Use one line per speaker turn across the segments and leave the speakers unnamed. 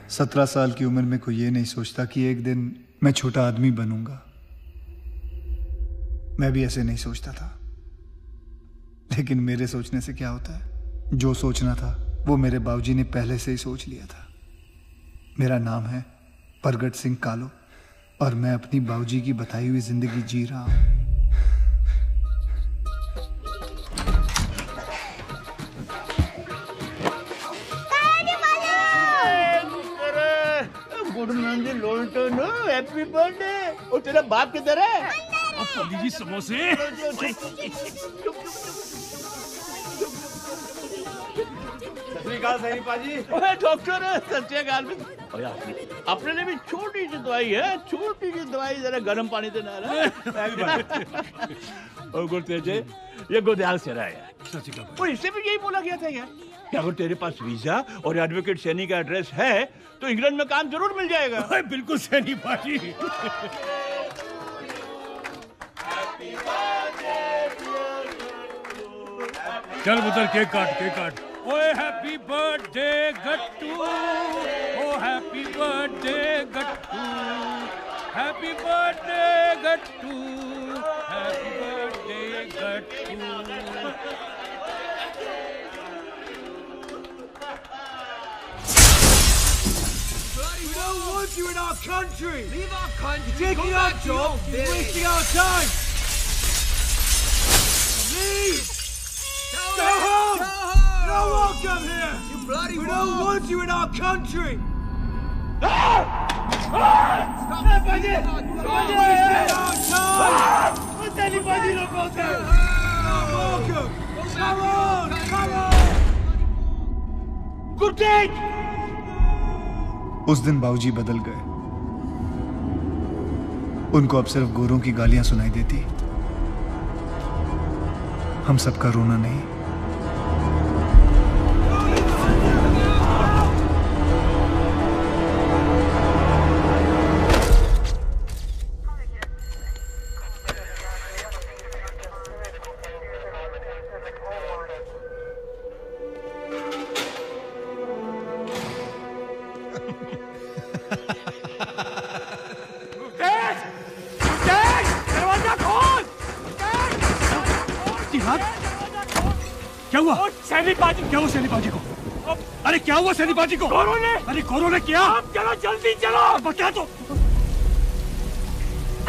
17 साल की उम्र में कोई ये नहीं सोचता कि एक दिन मैं छोटा आदमी बनूंगा। मैं भी ऐसे नहीं सोचता था, लेकिन मेरे सोचने से क्या होता है? जो सोचना था वो मेरे बाबूजी ने पहले से ही सोच लिया था। मेरा नाम है परगट सिंह कालो और मैं अपनी बाबूजी की बताई हुई जिंदगी जी रहा हूं।
गुड मॉर्निंग लोल्टन, हैप्पी बर्थडे। और तेरा बाप किधर है?
अब लीजिए समोसे।
सैनी पाजी। डॉक्टर सत्यकाल में अपने लिए भी छोटी सी दवाई है, छोटी सी दवाई, जरा गर्म पानी से नहा। और गुरतेज ये गोदयाल से रहा है और इससे भी यही बोला गया था यार कि अगर तेरे पास वीजा और एडवोकेट सैनी का एड्रेस है तो इंग्लैंड में काम जरूर मिल जाएगा।
बिल्कुल सैनी पाजी। चल पुत्र केक काट, केक काट। ओए हैप्पी बर्थडे गट्टू, ओ happy birthday Gattu, happy birthday Gattu, happy birthday Gattu.
We don't want you in our country! Leave our country! You're taking our jobs! You're wasting our time! Leave! Go home! You're not welcome here! You bloody We don't want you in our country! Stop wasting our time! What's anybody look out there? You're not welcome! Come on! Come on!
Good day!
उस दिन बाबूजी बदल गए। उनको अब सिर्फ गोरों की गालियां सुनाई देती, हम सबका रोना नहीं।
क्या हुआ? सैनीबाजी। क्या हुआ सैनीबाजी को? अरे क्या हुआ सैनीबाजी को? गोरों ने। अरे गोरों ने क्या? आप चलो जल्दी चलो, बता दो।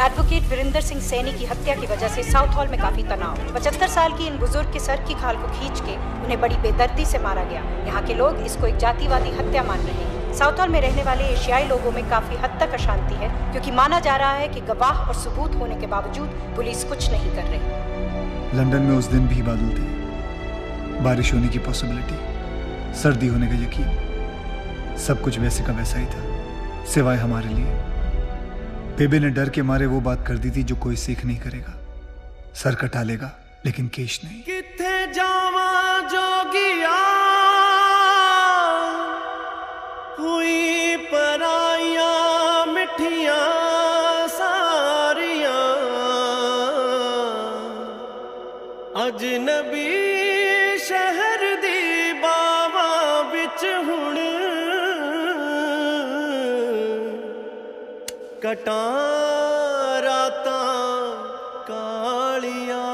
एडवोकेट वीरेंद्र सिंह सैनी की हत्या की वजह से साउथ हॉल में काफी तनाव। 75 साल की इन बुजुर्ग के सर की खाल को खींच के उन्हें बड़ी बेदर्दी से मारा गया। यहाँ के लोग इसको एक जातिवादी हत्या मान रहे हैं। साउथ हॉल में रहने वाले एशियाई लोगों में काफी हद तक अशांति है, क्योंकि माना जा रहा है कि गवाह और सबूत होने के बावजूद पुलिस कुछ नहीं कर रही।
लंदन में उस दिन भी बादल थे, बारिश होने की पॉसिबिलिटी, सर्दी होने का यकीन, सब कुछ वैसे का वैसा ही था सिवाय हमारे लिए। बेबे ने डर के मारे वो बात कर दी थी जो कोई सीख नहीं करेगा, सर कटा लेगा लेकिन केश नहीं।
किथे जावा जोगिया हुई पराइया मिठिया सारिया, अजनबी शहर दी बावा बिच हुण कटां रातां कालियां।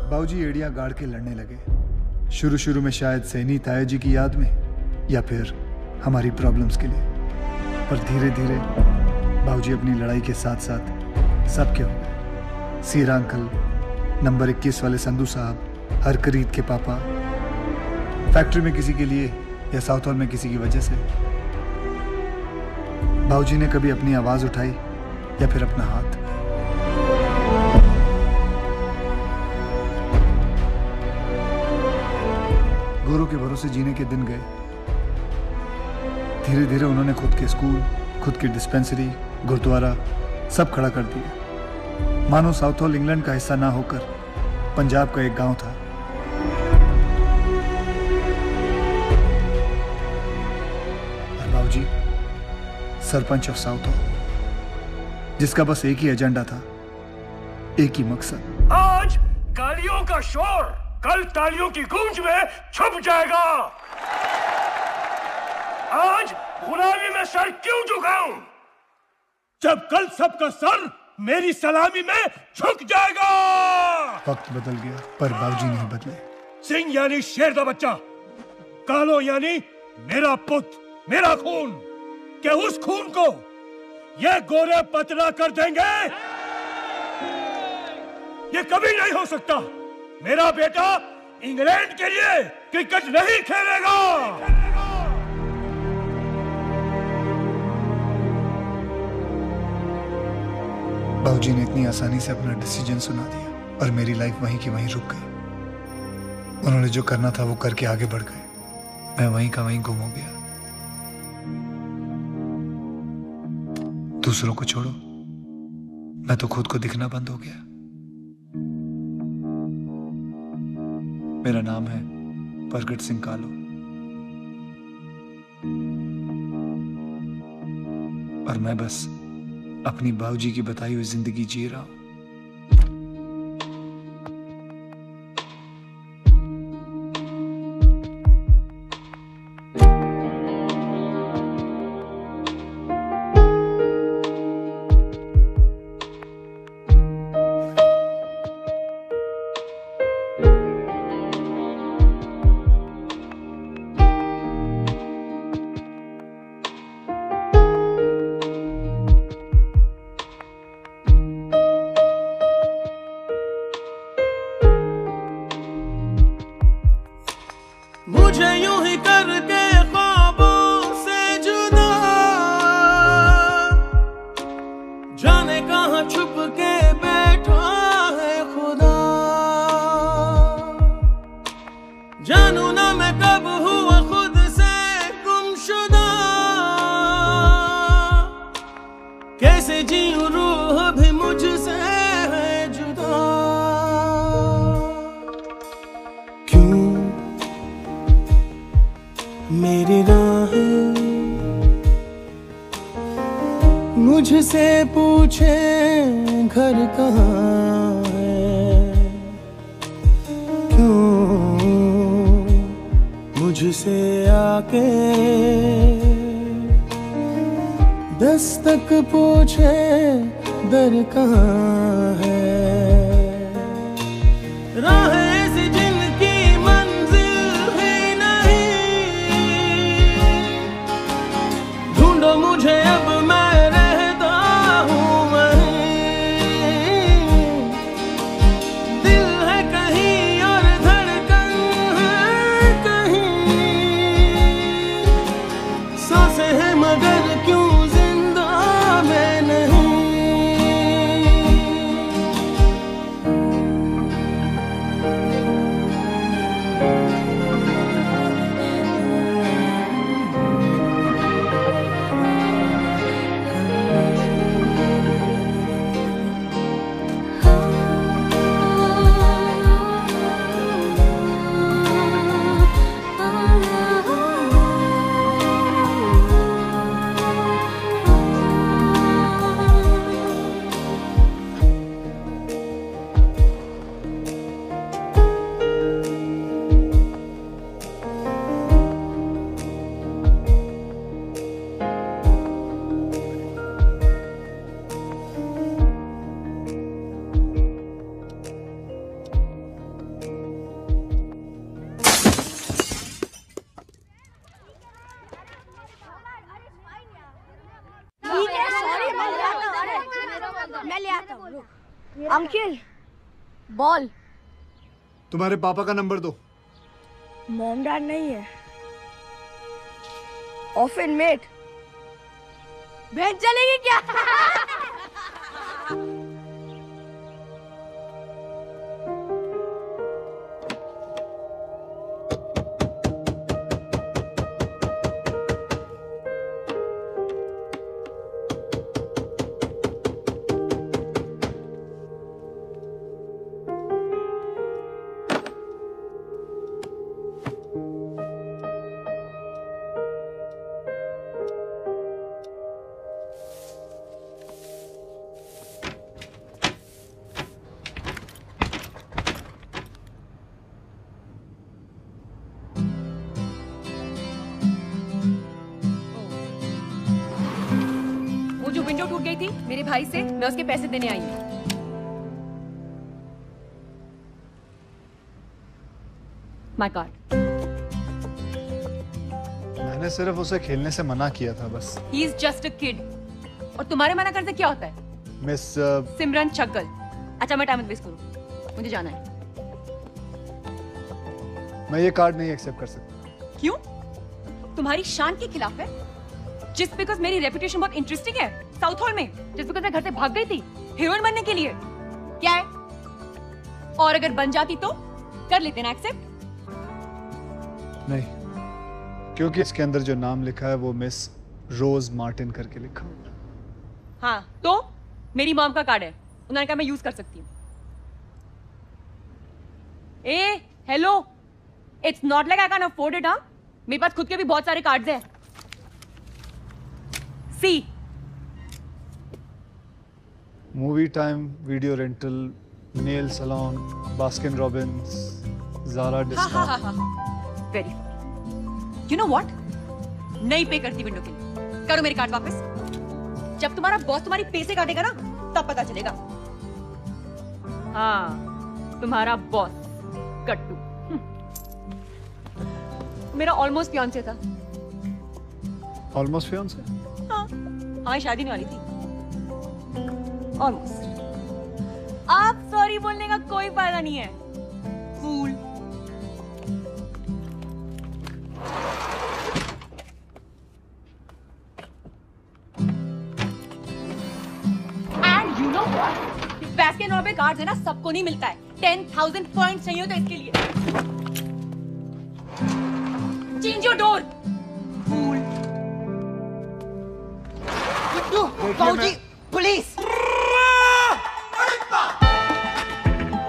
बाबूजी एड़ियां गाड़ के लड़ने लगे। शुरू शुरू में शायद सैनी ताया जी की याद में या फिर हमारी प्रॉब्लम्स के लिए, पर धीरे धीरे बाबूजी अपनी लड़ाई के साथ साथ सबके हो गए। सीरा अंकल, नंबर 21 वाले संधू साहब, हरकरीत के पापा, फैक्ट्री में किसी के लिए या साउथ हॉल में किसी की वजह से। बाबूजी ने कभी अपनी आवाज उठाई या फिर अपना हाथ। गोरों के भरोसे जीने के दिन गए। धीरे धीरे उन्होंने खुद के स्कूल, खुद की डिस्पेंसरी, गुरुद्वारा सब खड़ा कर दिया, मानो साउथ हॉल इंग्लैंड का हिस्सा ना होकर पंजाब का एक गांव था। और बाबूजी सरपंच ऑफ साउथ हॉल, जिसका बस एक ही एजेंडा था, एक ही मकसद।
आज गालियों का शोर कल तालियों की गूंज में छुप जाएगा। आज गुलामी में सर क्यों झुकाऊं, जब कल सबका सर मेरी सलामी में झुक जाएगा।
वक्त बदल गया पर बाबूजी नहीं बदले।
सिंह यानी शेर का बच्चा, कालो यानी मेरा पुत्र, मेरा खून। क्या उस खून को ये गोरे पतला कर देंगे? ये कभी नहीं हो सकता। मेरा बेटा इंग्लैंड के लिए क्रिकेट नहीं खेलेगा।
बाबूजी ने इतनी आसानी से अपना डिसीजन सुना दिया और मेरी लाइफ वहीं की वहीं रुक गई। उन्होंने जो करना था वो करके आगे बढ़ गए, मैं वहीं का वहीं गुम हो गया। दूसरों को छोड़ो, मैं तो खुद को दिखना बंद हो गया। मेरा नाम है परगट सिंह कालो और मैं बस अपनी बाबूजी की बताई हुई जिंदगी जी रहा हूं।
मुझे यूं ही करके ख्वाबों से जुदा, जाने कहां छुप के बैठा है खुदा। जानू ना मैं कब हुआ खुद से गुमशुदा, कैसे जीऊं रूह भी मुझसे है जुदा। क्यों मेरी राहें मुझसे पूछे घर कहाँ है, क्यों मुझसे आके दस्तक पूछे दर कहाँ है। राहें ऐसी जिनकी मंजिल है नहीं, ढूंढो मुझे अब मैं रहता हूँ वहीं। दिल है कहीं और धड़कन है कहीं, सांसें हैं मगर क्यों जिंदा मैं नहीं।
मैं ले आता हूँ। Uncle ball.
तुम्हारे पापा का नंबर दो।
मॉम डैड नहीं है। ऑफन मेट भेज चलेगी क्या?
विंडो टूट गई थी मेरे भाई से, मैं उसके पैसे देने आई हूँ। My card.
मैंने सिर्फ उसे खेलने से मना किया था बस।
He is just a kid. और तुम्हारे मना करने से क्या होता है?
मिस
सिमरन छक्गल। अच्छा मैं टाइम वेस्ट करूँ, मुझे जाना है।
मैं ये कार्ड नहीं एक्सेप्ट कर सकता।
क्यों? तुम्हारी शान के खिलाफ है? जस्ट बिकॉज मेरी रेपुटेशन बहुत इंटरेस्टिंग है साउथ हॉल में, जस्ट बिकॉज मैं घर से भाग गई थी हीरोइन बनने के लिए, क्या है? और अगर बन जाती तो कर लेते ना एक्सेप्ट?
नहीं, क्योंकि इसके अंदर जो नाम लिखा है वो मिस रोज मार्टिन करके लिखा।
हाँ तो मेरी मॉम का कार्ड है, उन्होंने कहा मैं यूज कर सकती हूँ। ए hello, it's not like I can afford it. हाँ मेरे पास खुद के भी बहुत सारे कार्ड्स हैं। See
movie time, video rental, nail salon, Baskin Robbins, Zara discount.
Very you know what, नहीं पे करती विंडो के लिए। करो मेरे कार्ड वापस। जब तुम्हारा बॉस तुम्हारी पैसे काटेगा ना तब पता चलेगा। हाँ तुम्हारा बॉस कट्टू मेरा ऑलमोस्ट फियांसे था।
Almost fiance?
हाँ हमारी शादी नहीं वाली थी ऑलमोस्ट। आप सॉरी बोलने का कोई फायदा नहीं है, फूल। पे गार्ड देना सबको नहीं मिलता है। 10,000 पॉइंट चाहिए तो इसके लिए। Change your door.
बाबूजी, पुलिस।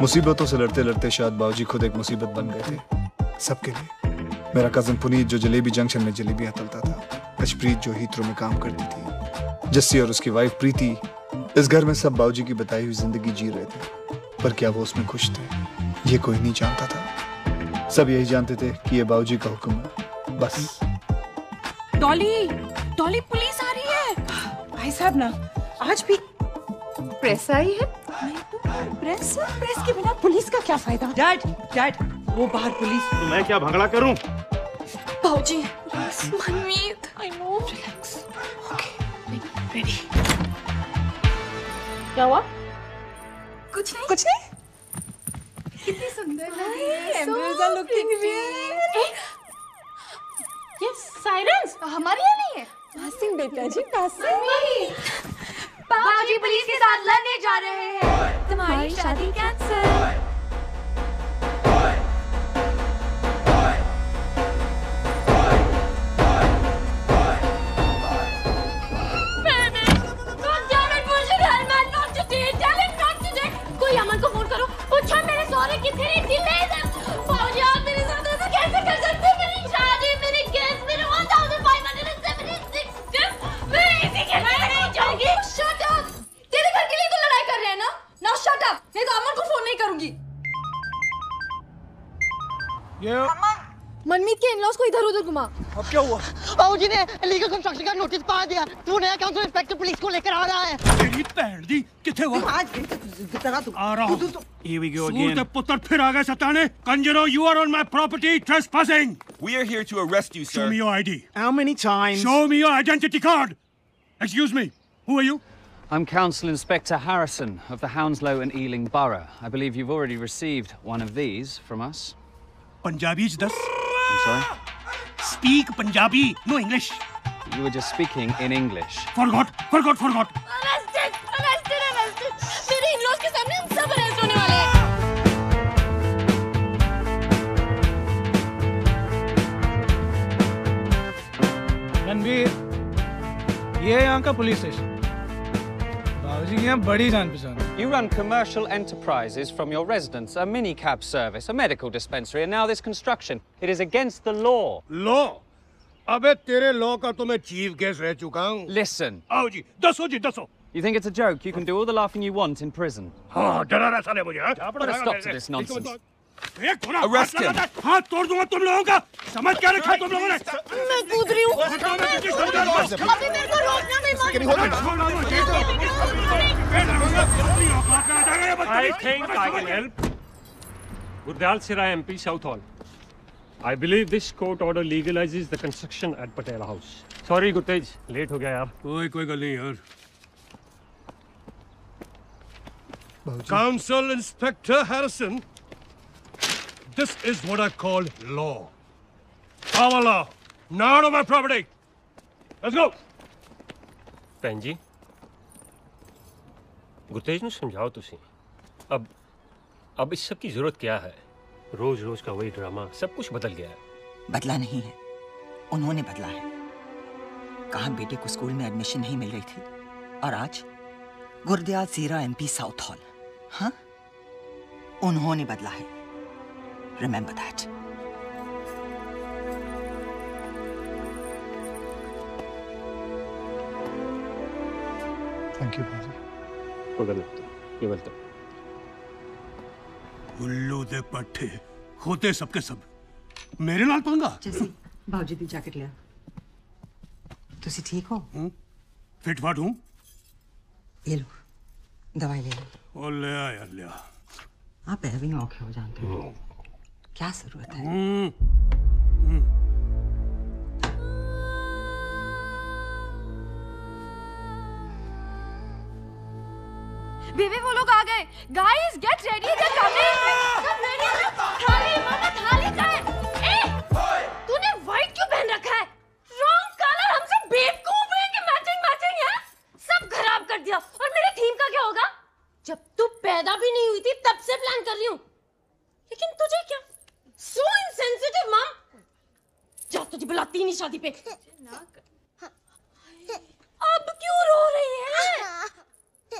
मुसीबतों से लड़ते लड़ते शायद बाबूजी खुद एक मुसीबत बन गए थे सबके लिए। मेरा कजन पुनीत जो जलेबी जंक्शन में जलेबियां तलता था, अशप्रीत जो हीथ्रो में काम करती थी, जस्सी और उसकी वाइफ प्रीति इस घर में सब बाबूजी की बताई हुई जिंदगी जी रहे थे। पर क्या वो उसमें खुश थे, ये कोई नहीं जानता था। सब यही जानते थे कि ये बाबूजी का हुक्म है, बस।
डॉली, डॉली, पुलिस आ रही है।
भाई साहब ना, आज भी प्रेस आई है।
प्रेस के बिना पुलिस का क्या फायदा?
डैड, वो बाहर पुलिस।
तो मैं क्या भंगड़ा करूं?
बाबूजी, मनमीत, I know. Relax. Okay. Ready. क्या हुआ? कुछ नहीं। कितनी सुंदर लग रही है।
Emeralds are looking real.
ये साइरेंस हमारे यहाँ नहीं है।
पासिंग बेटा जी, पासिंग।
बाबूजी पुलिस के साथ लड़ने जा रहे हैं। तुम्हारी शादी कैंसिल। कोई अमन को फोन करो, पूछो मेरे सौरे कितने डिले है। बाबूजी आप मेरे साथ ऐसे कैसे कर सकते हैं? मेरी शादी, मेरे गेस्ट, मेरे 1576 मैं इसी के लिए नहीं जाऊंगी। Shut up. तेरे घर के लिए तो लड़ाई कर रहे हैं ना? नाउ शट अप, नहीं तो अमन को फोन नहीं करूंगी।
मनमीत के इन-लॉज को इधर-उधर घुमा।
अब क्या हुआ?
बाबूजी ने लीगल कंस्ट्रक्शन का नोटिस पा दिया। तू नया काउंसिल इंस्पेक्टर पुलिस को लेकर आ रहा है।
तेरी भैन दी किथे हुआ?
आज तेरा तू
आ रहा हूं। Here we go again. पुत्र फिर आ गए सताने। कंजरो, you are on my property trespassing.
We are here to arrest you, sir.
Show me your ID.
How many times?
Show me your identity card. Excuse me. Who are you?
I'm Council Inspector Harrison of the Hounslow and Ealing Borough. I believe you've already received one of these from us.
Punjabi das.
I'm sorry?
Speak Punjabi, no English.
You were just speaking in English.
Forgot.
Arrested. मेरे in-laws के सामने हम सब arrest होने वाले हैं।
रणवीर, ये यहाँ का पुलिस स्टेशन। बाबूजी की यहाँ बड़ी जान पहचान।
You run commercial enterprises from your residence, a mini-cab service, a medical dispensary, and now this construction. It is against the law.
Law? अबे तेरे लॉ का तो मैं चीफ गेस्ट रह चुका हूँ।
Listen.
आओ जी, दसो।
You think it's a joke? You can do all the laughing you want in prison.
हाँ, डरा रहा साले मुझे।
Put a stop to this nonsense.
Arrest him. हाथ तोड़ दूंगा तुम लोगों का। समझ क्या रखा तुम लोगों ने?
मैं कूद रही हूँ। अभी मेरे को रोकना भी मत।
I think I can help. Gurdiyal Sirai MP, Southall. I believe this court order legalizes the construction at Patel House. Sorry, Gurtej, late हो गया यार। कोई गल नहीं यार। Council Inspector Harrison, this is what I call law. Our law, not on my property. Let's go. ਭੈਣ ਜੀ, गुरतेज ਨੂੰ समझाओ तुसी। अब इस सब की जरूरत क्या है? रोज का वही ड्रामा, सब कुछ बदल गया है।
बदला नहीं है, उन्होंने बदला है। कहा बेटे को स्कूल में एडमिशन नहीं मिल रही थी, और आज गुरदयाल सीरा MP साउथ हॉल। हाँ, उन्होंने बदला है। Remember that.
थैंक यू बाजी।
ये बोलता उल्लू दे पट्टे होते सबके सब मेरे नाल पंगा।
जैसे बाबूजी दी जैकेट लिया। तुसी ठीक हो?
फिट फाट हूँ।
ये लो, दवाई ले लो।
ओ ले आ यार, ले आ।
आप पैर भी औखे हो जानते हो। क्या जरूरत है?
बेबी वो लोग आ गए। Guys get ready, they coming. सब रेडी है? थाली का है। तूने व्हाइट क्यों पहन रखा है? Wrong colour. हम सब बेवकूफ हैं कि मैचिंग है। सब खराब कर दिया। और मेरे थीम का क्या होगा? जब तू पैदा भी
तुझे बुलाती नहीं शादी पे। अब क्यों रो रही है?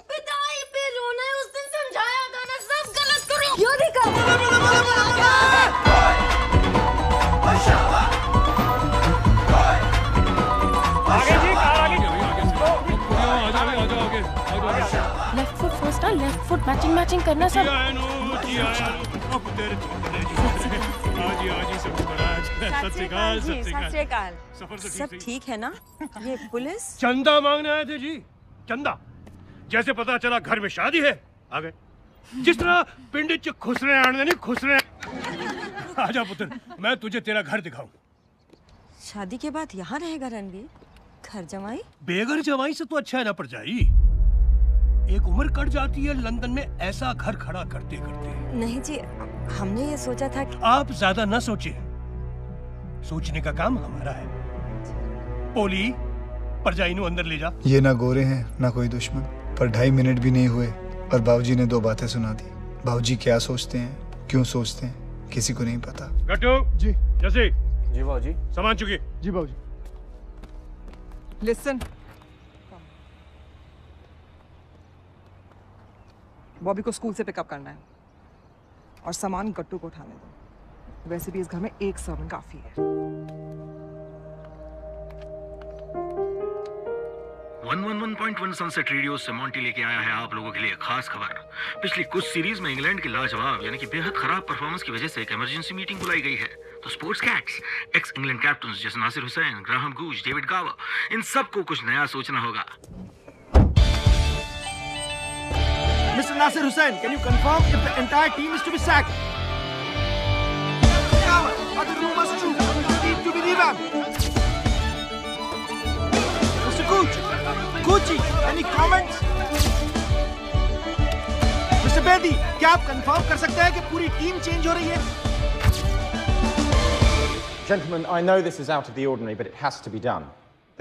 विदाई पे रोना है, उस दिन समझाया था ना, सब गलत करो। यो देखो।
आगे जी, कार आगे।
लेफ्ट फुट फर्स्ट ना, लेफ्ट फुट मैचिंग करना सब।
सब ठीक है ना? ये पुलिस
चंदा मांगने आए थे जी, चंदा। जैसे पता चला घर में शादी है, आ गए। जिस तरह पिंड च खुसरे आने नहीं खुसरे। आजा पुत्र, मैं तुझे तेरा घर दिखाऊं।
शादी के बाद यहाँ रहेगा रणवीर? घर जमाई?
बेघर जमाई से तो अच्छा है ना परजाई। एक उम्र कट जाती है लंदन में ऐसा घर खड़ा करते करते।
नहीं जी, हमने ये सोचा था कि...
आप ज्यादा न सोचिए, सोचने का काम हमारा है। पोली, परजाई नु अंदर ले जा।
ये ना गोरे हैं ना कोई दुश्मन, पर 2.5 मिनट भी नहीं हुए और बाबूजी ने 2 बातें सुना दी। बाबूजी क्या सोचते हैं, क्यों सोचते हैं, किसी को नहीं पता।
गट्टू
जी।
जैसे
जी बाबूजी।
सामान चुके।
जी बाबूजी।
लिसन, बॉबी को स्कूल से पिकअप करना है और सामान गट्टू को उठाने दो। वैसे भी इस घर में एक सर्वेंट काफी है।
111.1 सनसेट रेडियो से मॉन्टी लेके आया है आप लोगों के लिए खास खबर। पिछली कुछ सीरीज में इंग्लैंड की लाजवाब यानी कि बेहद खराब परफॉर्मेंस की वजह से एक इमरजेंसी मीटिंग बुलाई गई है। तो sports cats, x England captain जैसे नासिर हुसैन, ग्राहम गूज, डेविड गावर, इन सबको कुछ नया सोचना होगा।
Mr. Nasir Hussain, can you confirm if the entire team is to be sacked? Are the rumors true? Team to be revamped? Mr. Gucci, any comments? Mr. Bedi, क्या आप confirm कर सकते हैं कि पूरी टीम change हो रही है?
Gentlemen, I know this is out of the ordinary, but it has to be done.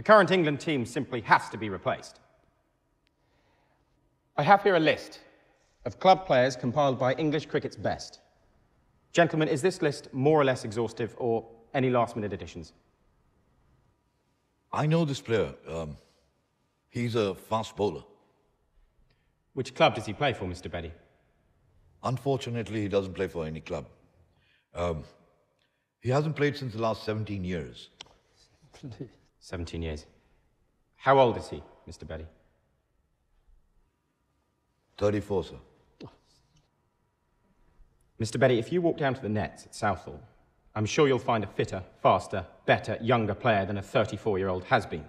The current England team simply has to be replaced. I have here a list of club players compiled by English cricket's best. Gentlemen, is this list more or less exhaustive, or any last-minute additions?
I know this player. He's a fast bowler.
Which club does he play for, Mr. Bedi?
Unfortunately, he doesn't play for any club. He hasn't played since the last 17 years.
17 years. How old is he, Mr. Bedi?
34, sir.
Mr. Bedi, if you walk down to the nets at Southall, I'm sure you'll find a fitter, faster, better, younger player than a 34-year-old has been.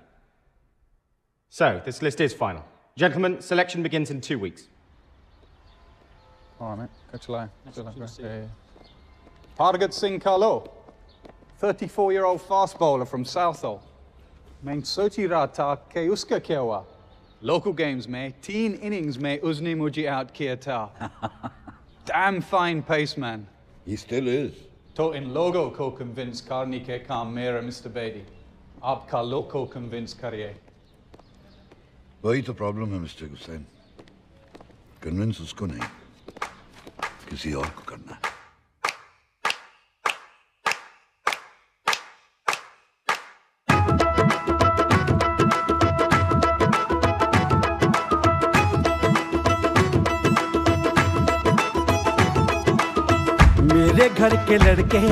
So, this list is final. Gentlemen, selection begins in 2 weeks.
All right, mate. Catch a line. Pargat Singh Carlo, 34-year-old fast bowler from Southall. Main sochi rata ke uska kya hua? Local games mein 3 innings mein usne mujhe out kiya tha. Damn fine pace man.
He still is.
To in logo ko convince karne ke kaam mera, Mr. Bedi. Aapka logo convince kariye.
वही तो problem है mister Hussain. Convince उसको नहीं, किसी और को करना है।
मेरे घर के लड़के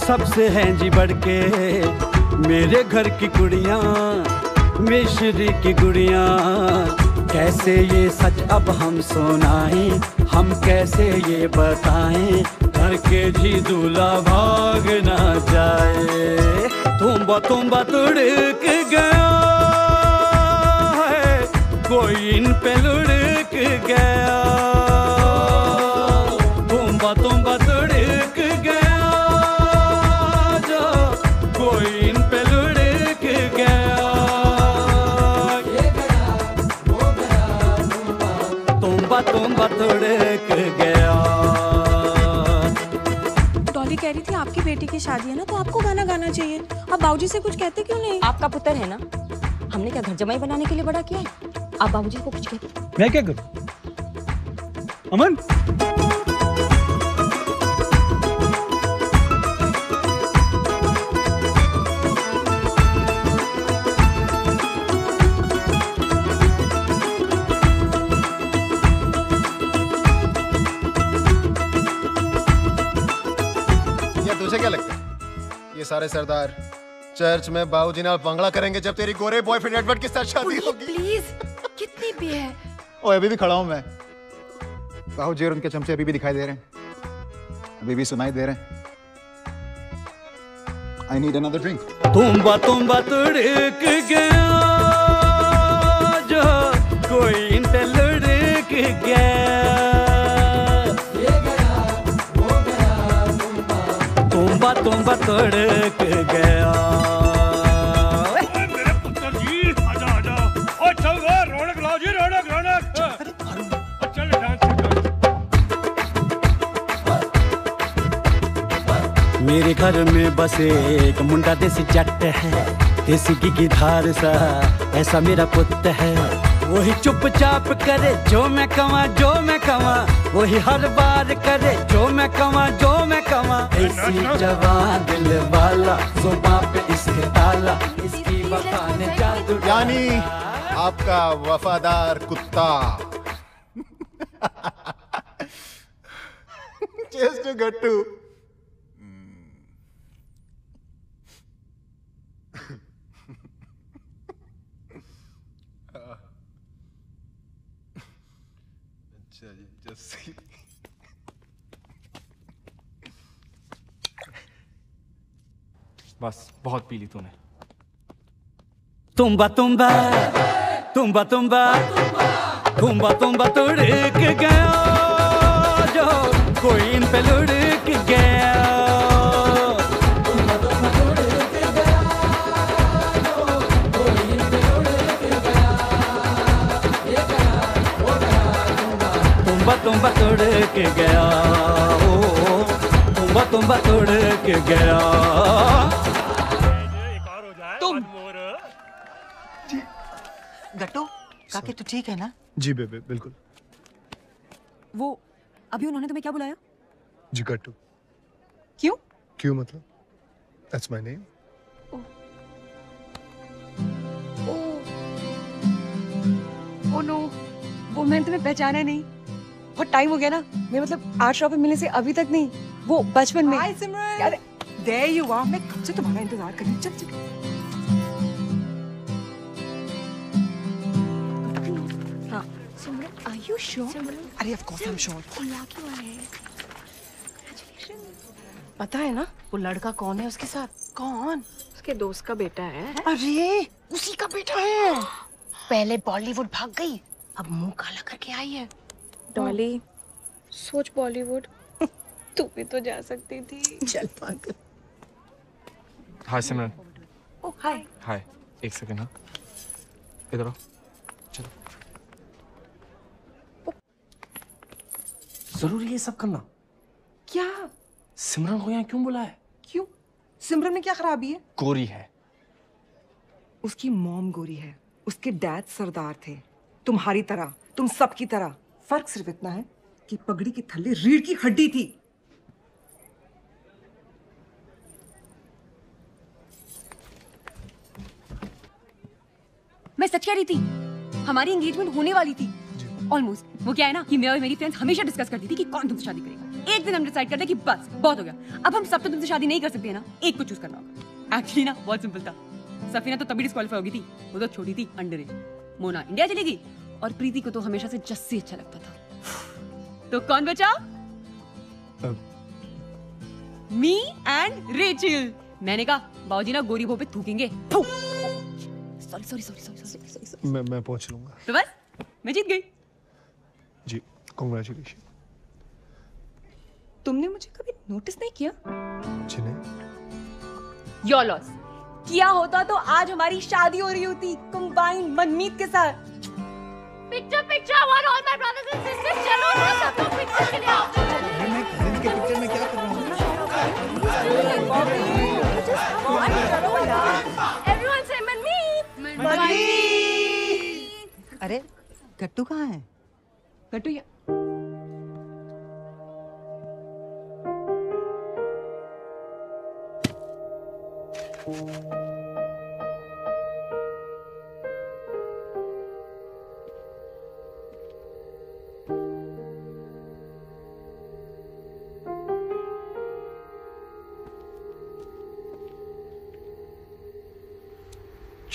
सबसे हैं जी बढ़ के, मेरे घर की कुड़ियाँ मिश्री की गुड़ियाँ। कैसे ये सच अब हम सुनाएं, हम कैसे ये बताएं, घर के जी दूल्हा भाग ना जाए। तुम्बा तुड़क गया है, कोई इन पे लुढ़क गया। तुम्बा तुड़क गया जो कोई इन पे लुढ़क गया। तुम्बा तुड़क गया।
डॉली कह रही थी आपकी बेटी की शादी है ना, तो आपको गाना गाना चाहिए। आप बाबूजी से कुछ कहते क्यों नहीं?
आपका पुत्र है ना, हमने क्या घर जमाई बनाने के लिए बड़ा किया है? आप बाबूजी को कुछ कहते।
मैं क्या करूं? अमन,
या तुझे क्या लगता है ये सारे सरदार चर्च में बाबूजी नाल पंगड़ा करेंगे जब तेरी गोरे बॉयफ्रेंड एडवर्ड के साथ शादी होगी?
प्लीज, कितनी भी है?
ओए अभी भी खड़ा हूं मैं। बाबूजी और उनके चमचे अभी भी दिखाई दे रहे हैं, अभी भी सुनाई दे रहे हैं। I need another drink.
तुम्बा तुम्बा तुड़क गया जो कोई इंटे लुढ़क गया, तुम्बा तुम्बा तुड़क गया।
मेरे पुत्र जी आजा आजा। ओ चल वो रौनक लाओ जी, रौनक रौनक। चल डांस कर।
मेरे घर में बस एक मुंडा देसी जट है, देसी की धार सा ऐसा मेरा पुत्र है। वही चुपचाप करे जो मैं कमा, जो मैं कमा, वही हर बार करे जो मैं कमा, जो मैं कमा। ऐसी जवान दिल वाला जुबां पे इसके ताला, इसकी वफा ने जादू।
यानी आपका वफादार कुत्ता। Cheers to गट्टू।
बस बहुत पी ली तूने।
तुम्बा तुम्बा तुम्बा तुम्बा तुम्बा तुम्बा तुड़क गया जो कोई इन पे लुढ़क गया। तुम्बा तुम्बा तुड़क गया, ओ तुम्बा तुम्बा तुड़क गया।
तुम गट्टू काके तू ठीक है ना?
जी बेबे बिल्कुल।
वो अभी उन्होंने तुम्हें क्या बुलाया?
जी गट्टू।
क्यों?
क्यों मतलब? That's my name.
Oh no, वो मैंने तुम्हें पहचाना नहीं। बहुत टाइम हो गया ना, मैं मतलब आर्ट शॉप में मिलने से अभी तक नहीं, वो बचपन में।
हाय सिमरन। There you are. मैं कब से तुम्हारा इंतजार कर रही हूँ। चल चल।
हाँ, सिमरन, are you sure?
अरे of course I'm sure.
पता है ना वो लड़का कौन है उसके साथ?
कौन?
उसके दोस्त का बेटा है।
अरे उसी का बेटा है।
पहले बॉलीवुड भाग गई, अब मुंह काला करके आई है।
डॉली, सोच बॉलीवुड, तू भी तो जा सकती थी।
चल पागल।
हाय सिमरन।
ओ हाय।
हाय, एक सेकंड। हाँ इधर आओ। चलो। जरूरी है सब करना?
क्या?
सिमरन को यहाँ क्यों बुलाया?
क्यों? सिमरन में क्या खराबी है?
गोरी है।
उसकी मॉम गोरी है, उसके डैड सरदार थे, तुम्हारी तरह, तुम सब की तरह। फर्क सिर्फ इतना है कि पगड़ी की थल्ली रीढ़ की हड्डी थी।
मैं सच कह रही थी, हमारी एंगेजमेंट होने वाली थी ऑलमोस्ट। वो क्या है ना कि मैं और मेरी फ्रेंड्स हमेशा डिस्कस करती थी कि कौन तुमसे शादी करेगा। एक दिन हम डिसाइड करते कि बस बहुत हो गया, अब हम सब तो तुमसे शादी नहीं कर सकते ना, एक को चूज करना होगा। एक्चुअली ना बहुत सिंपल था। सफीना तो तभी डिस्क्वालीफाई होगी थी, वो तो छोटी थी, अंडर एज। मोना इंडिया चली गई और प्रीति को तो हमेशा से जस्सी अच्छा लगता था। तो कौन बचा? Me and Rachel. मैंने कहा बाबूजी ना गोरी बहू पे थूकेंगे। Sorry sorry sorry sorry sorry.
मैं पहुंच लूंगा।
तो बस मैं जीत गई।
जी कांग्रेचुलेशन।
तुमने मुझे कभी नोटिस नहीं किया?
जिन्हें
योर लॉस। किया होता तो आज हमारी शादी हो रही होती कंबाइन मनमीत के साथ।
Picture picture one all my brothers and sisters, चलो ना सब लोग पिक्चर के लिए आओ।
मैं कजिन के पिक्चर में क्या कर रहा हूँ?
एवरीवन से मनमीत।
अरे गट्टू कहाँ है?
गट्टू या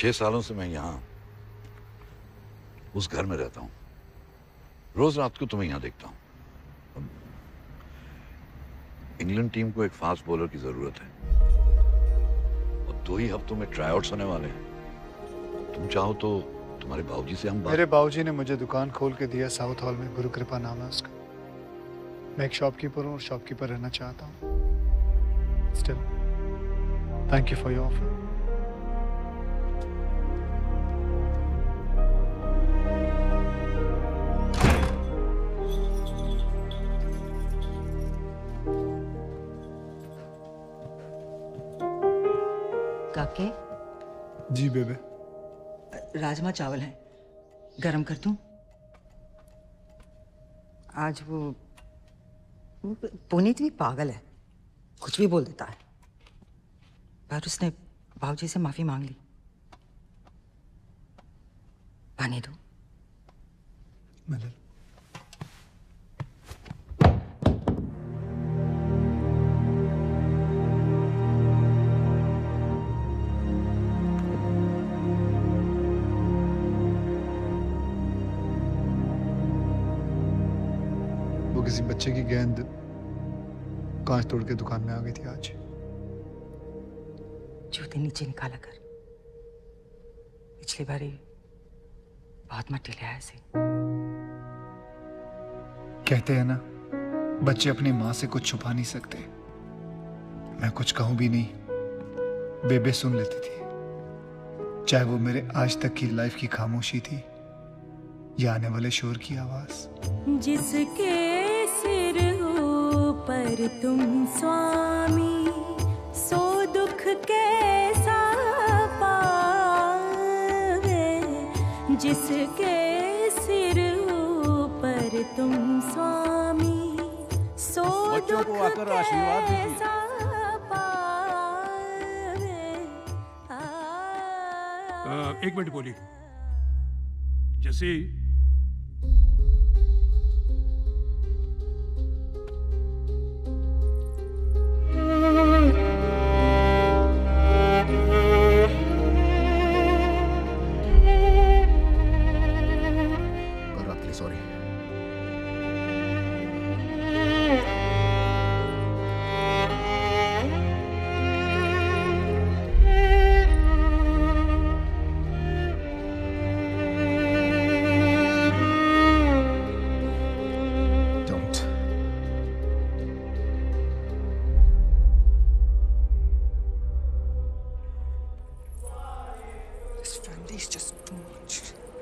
6 सालों से मैं यहाँ उस घर में रहता हूँ। रोज रात को तुम्हें यहाँ देखता हूँ। इंग्लैंड टीम को एक फास्ट बॉलर की जरूरत है और 2 ही हफ्तों में ट्राईआउट्स होने वाले हैं। तुम चाहो तो तुम्हारे बाबूजी से हम
मेरे बाबूजी ने मुझे दुकान खोल के दिया साउथ हॉल में, गुरु कृपा नाम है उसका। मैं एक शॉपकीपर हूँ और शॉपकीपर रहना चाहता हूँ। Still thank you for your offer.
काके?
जी बेबे।
राजमा चावल हैं, गरम कर दूं? आज वो पुनीत भी पागल है, कुछ भी बोल देता है। पर उसने बाबूजी से माफी मांग ली। पानी दो।
किसी बच्चे की गेंद कांच तोड़ के दुकान में आ गई थी आज।
जूते नीचे निकाला कर। पिछली बारी बहुत मट्टी ले आए से।
कहते हैं ना, बच्चे अपनी माँ से कुछ छुपा नहीं सकते। मैं कुछ कहूं भी नहीं, बेबे सुन लेती थी। चाहे वो मेरे आज तक की लाइफ की खामोशी थी या आने वाले शोर की आवाज।
जिसके सिर ऊपर तुम स्वामी, सो दुख कैसा पावे। जिसके सिर ऊपर तुम स्वामी, सो दुख कैसा पावे।
एक मिनट बोली। जैसे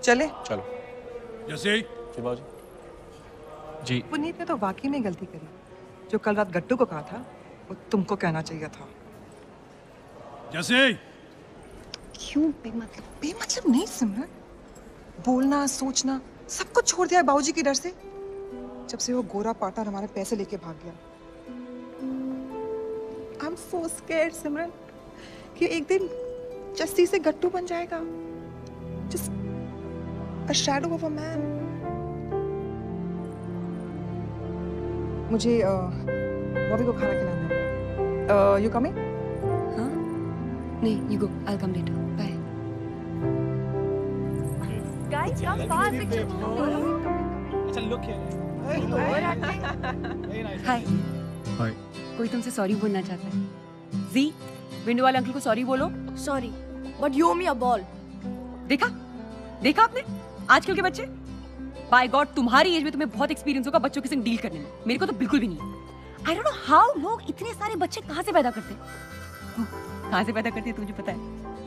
चले?
चलो। जैसे जी।
पुनीत ने तो वाकई में गलती करी। जो कल रात गट्टू को कहा था वो तुमको कहना चाहिए था।
जैसे
क्यों बेमतलब नहीं सिमरन। बोलना सोचना सब कुछ छोड़ दिया बाबूजी के डर से, जब से वो गोरा पार्टनर हमारे पैसे लेके भाग गया। I'm so scared सिमरन कि एक दिन जस्सी से गट्टू बन जाएगा। Just a shadow of a man. मुझे बॉबी को खाना खिलाना है। You coming?
हाँ? नहीं, you go. I'll come later. Bye.
Guys, come fast.
अच्छा look here.
Hi.
Hi.
कोई तुमसे सॉरी बोलना चाहता है। जी, विंडो वाले अंकल को सॉरी बोलो।
Sorry, but you owe me a ball.
देखा? देखा आपने? आजकल के बच्चे? बाय गॉड, तुम्हारी एज में तुम्हें बहुत एक्सपीरियंस होगा बच्चों के संग डील करने में। मेरे को तो बिल्कुल भी नहीं। आई डोंट नो हाउ लोग इतने सारे बच्चे कहाँ से पैदा करते हैं। कहाँ से पैदा करते हैं तुझे पता है?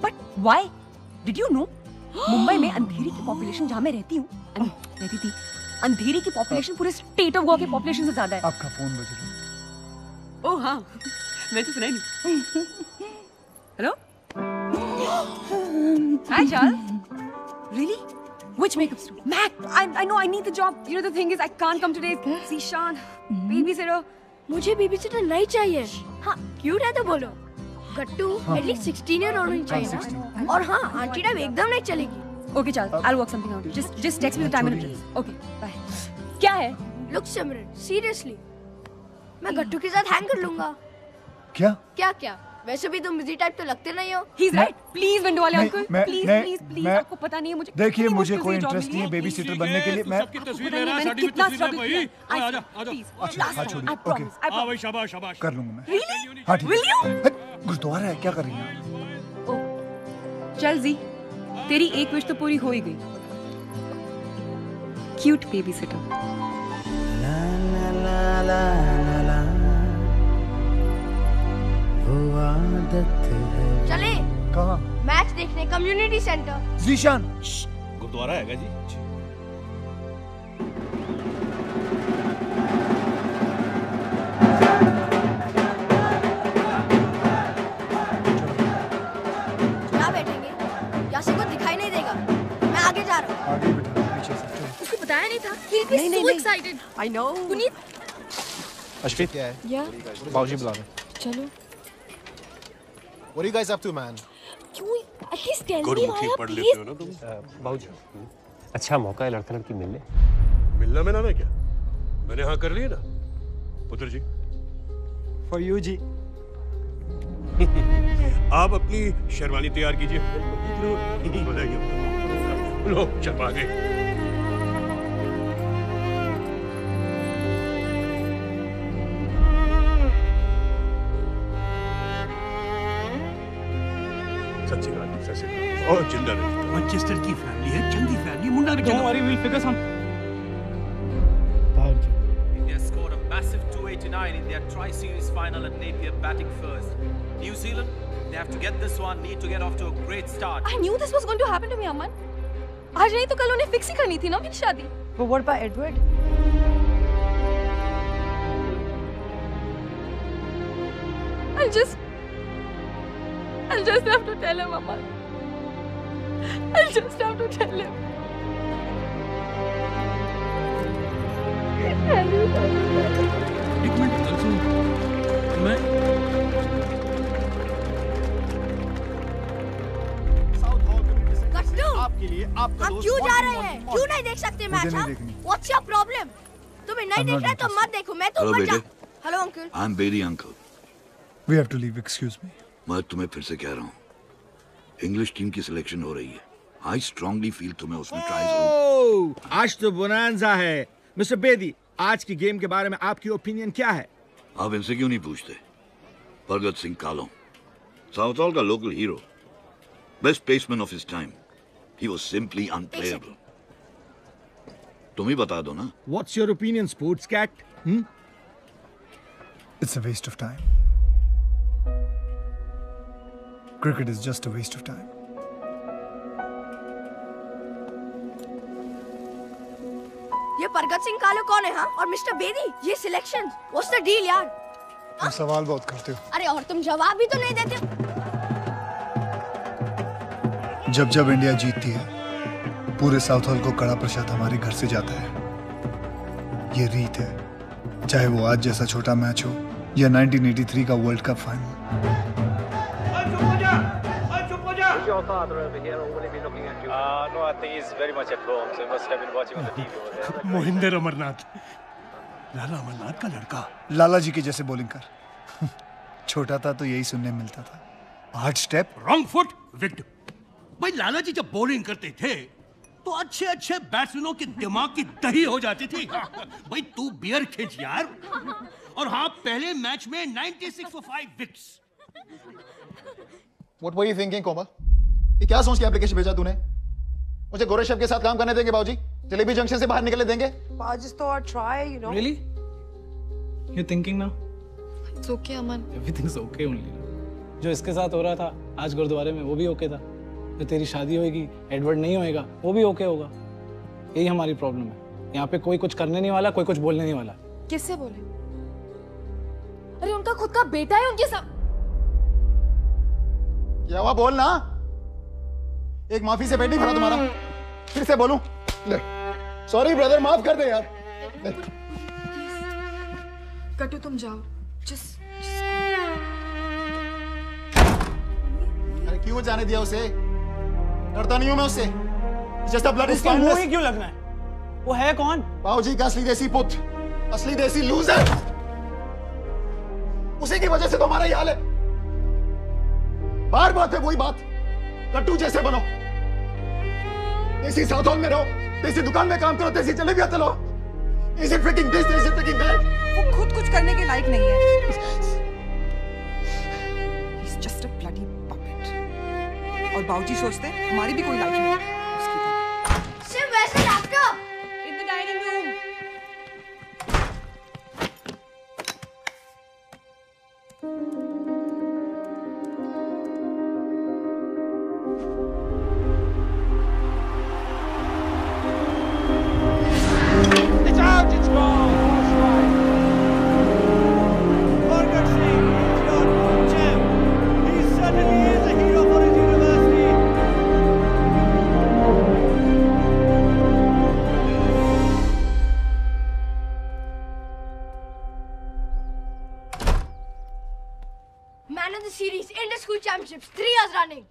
But why? Did you know? Mumbai में अंधेरी की पॉपुलेशन जहाँ मैं रहती हूँ, रहती थी, अंधेरी की पॉपुलेशन पूरे स्टेट ऑफ गोवा की पॉपुलेशन से ज्यादा है।
आपका फोन बज रहा है।
ओह हाँ, मैं तो सुना ही नहीं। Hello? Hi Charles. Really? Which makeup store? Mac, I know I need the job. You know the thing is I can't come today. Zishan, babysitter.
मुझे बेबीसिटर नहीं चाहिए। हाँ, क्यूट है तो बोलो। गट्टू एटलीस्ट 16 ईयर होनी चाहिए ना। और हाँ, आंटी टाइम एकदम नहीं चलेगी।
Okay, Charles, I'll work something out. Just text me the time and address. Okay, bye. क्या है?
Look सिमरन, seriously, मैं गट्टू के साथ हैंग कर लूँगा।
क्या?
क्या क्या? वैसे भी तुम बिजी टाइप तो लगते नहीं हो।
He's right. Please विंडो वाले अंकल, प्लीज आपको पता नहीं है मुझे।
देखिए मुझे कोई इंटरेस्ट नहीं है बेबी सिटर बनने के लिए। मैं
सबकी तस्वीर ले रहा है, साड़ी में तस्वीर है भाई। आजा
हाँ छोड़िए, ओके
हाँ भाई शाबाश शाबाश
कर लूंगा मैं।
Really?
हाँ ठीक
Will you?
है। गुरुद्वारा है, क्या कर रही हैं?
चल जी, तेरी एक विश तो पूरी हो ही गई। Cute baby sitter.
वो आदत है।
चले
कहाँ?
मैच देखने कम्युनिटी सेंटर।
जीशान
गुरुद्वारा है जी।
क्या बैठेंगे? यासी को दिखाई नहीं देगा। मैं आगे जा रहा हूँ।
आगे बैठो, पीछे से चलो।
उसको बताया नहीं था। He'll be so excited.
I know.
Puneet,
अश्वित क्या है?
या
बाबूजी बुला रहे।
चलो।
What are you guys up to, man?
क्यों? At least tell me
Gurmukhi
why,
पढ़
please.
लेते हो ना तुम?
बाबूजी अच्छा मौका है लड़का लड़की मिलने।
मिलना मिलाना क्या? मैंने हाँ कर लिया ना पुत्र जी।
For you जी।
आप अपनी शेरवानी तैयार कीजिए। लो शर्मा गए। सच्ची बात है, सच्ची बात। और जिंदा रहे। मैनचेस्टर की फैमिली है, चंगी फैमिली, मुंडा भी
Don't worry, we'll figure some.
India scored a massive 289 in their Tri-Series final at Napier batting first. New Zealand, they have to get this one, need to get off to a great start.
I knew this was going to happen to me, Aman. आज नहीं तो कल उन्हें fix ही करनी थी ना मेरी शादी।
But what about Edward?
I'll just have to tell him, Aman. I'll just have to tell him.
एक मिनट कल सुन मैं
कट्टू,
आपके लिए आपका
हम क्यों जा रहे हैं? क्यों नहीं देख सकते मैच हम? What's your problem? तुम्हें नहीं देख रहा तो मत देखो, मैं तो
हेलो
ऊपर जा।
बेटे।
Hello uncle.
I am Berry uncle.
We have to leave, excuse me.
मैं तुम्हें फिर से कह रहा हूँ, इंग्लिश टीम की सिलेक्शन हो रही है। आई स्ट्रांगली फील तुम्हें उसमें ट्राई जरूर।
आज तो बोनांजा है। मिस्टर बेदी, आज की गेम के बारे में आपकी ओपिनियन क्या है?
आप इनसे क्यों नहीं पूछते? परगत सिंह कालों, साउथ हॉल का local hero, best paceman of his time, he was simply unplayable. तुम ही बता दो ना।
What's your opinion, sports cat?
It's a waste of time. Cricket is just a waste of time.
ये परगत सिंह कालो कौन है हाँ? और मिस्टर बेदी ये सिलेक्शन, what's the deal यार?
तुम सवाल बहुत करते हो।
अरे और तुम जवाब भी तो नहीं देते।
जब जब इंडिया जीतती है पूरे साउथ हॉल को कड़ा प्रसाद हमारे घर से जाता है। ये रीत है, चाहे वो आज जैसा छोटा मैच हो या 1983 का world cup final.
Your father over here, or will he be looking at you? No, I think he's very much at home, so he must have been watching on the TV over there.
Mohinder Amarnath, Lala Amarnath का लड़का।
लाला जी के जैसे bowling कर। छोटा था तो यही सुनने मिलता था। Hard step,
wrong foot, wicket. भाई लाला जी जब बॉलिंग करते थे तो अच्छे अच्छे बैट्समैनों के दिमाग की दही हो जाती थी। भाई तू बियर खींच यार। और हाँ, पहले मैच में 96 for 5 wickets.
What were you thinking, कोमल? ये क्या सोच के एप्लीकेशन भेजा तूने? मुझे गोरे शेफ के साथ काम करने देंगे बाबूजी? जलेबी जंक्शन से बाहर निकलने देंगे?
I just thought try, you know.
Really? You're thinking now?
It's okay, Aman.
Everything's okay only. जो इसके साथ हो रहा था आज गुरुद्वारे में वो भी ओके था। जो तेरी शादी होगी एडवर्ड नहीं होएगा वो भी ओके होगा। यही हमारी प्रॉब्लम है। यहाँ पे कोई कुछ करने नहीं वाला, कोई कुछ बोलने नहीं वाला।
किससे बोले? अरे उनका खुद का बेटा है, उनके साथ
क्या हुआ बोल ना। एक माफी से पेट नहीं भरा तुम्हारा। फिर से बोलूं? ले सॉरी ब्रदर, माफ कर दे यार।
कटु तुम जाओ।
अरे क्यों जाने दिया उसे? डरता नहीं हूं मैं उससे। जस्ट अ ब्लडी
उसका मुंह ही क्यों लगना है? वो है कौन?
बाबूजी का असली देसी पुत्र, असली देसी लूजर। उसी की वजह से तो हमारा ये हाल है। बार बात है वही बात, कट्टू जैसे बनो, देसी साउथ हॉल में रहो, देसी दुकान में काम करो, देसी जलेबियां तलो। Is it freaking this? Is it freaking that?
वो खुद कुछ करने के लायक नहीं है। He's just a bloody puppet। और बाबूजी सोचते हैं हमारी भी कोई लाइफ नहीं है।
सिर्फ वैसे laptop
in the dining room।
It's out, it's gone. That's right. Pargat Singh is your champ. He certainly is a hero for his university.
Man of the series, inter-school championships, 3 years running.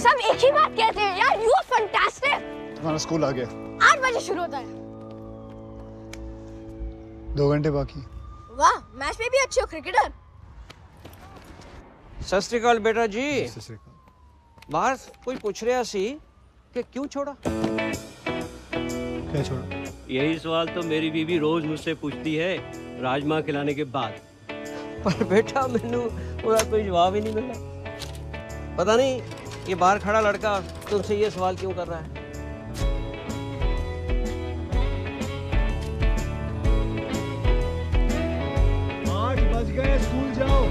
सब एक ही बात कहते हैं यार, you are fantastic.
तुम्हारा school आ गया।
8 बजे शुरू होता है।
2 घंटे बाकी।
वाह, मैच में भी अच्छे हो क्रिकेटर।
सत श्री अकाल बेटा जी। बाहर कोई पूछ रहा सी कि क्यों छोड़ा?
क्या छोड़ा?
यही सवाल तो मेरी बीवी रोज मुझसे पूछती है राजमा खिलाने के बाद।
पर बेटा मैनू उसका कोई जवाब ही नहीं मिला। पता नहीं ये बाहर खड़ा लड़का तुमसे ये सवाल क्यों कर रहा है।
8 बज गए, स्कूल जाओ।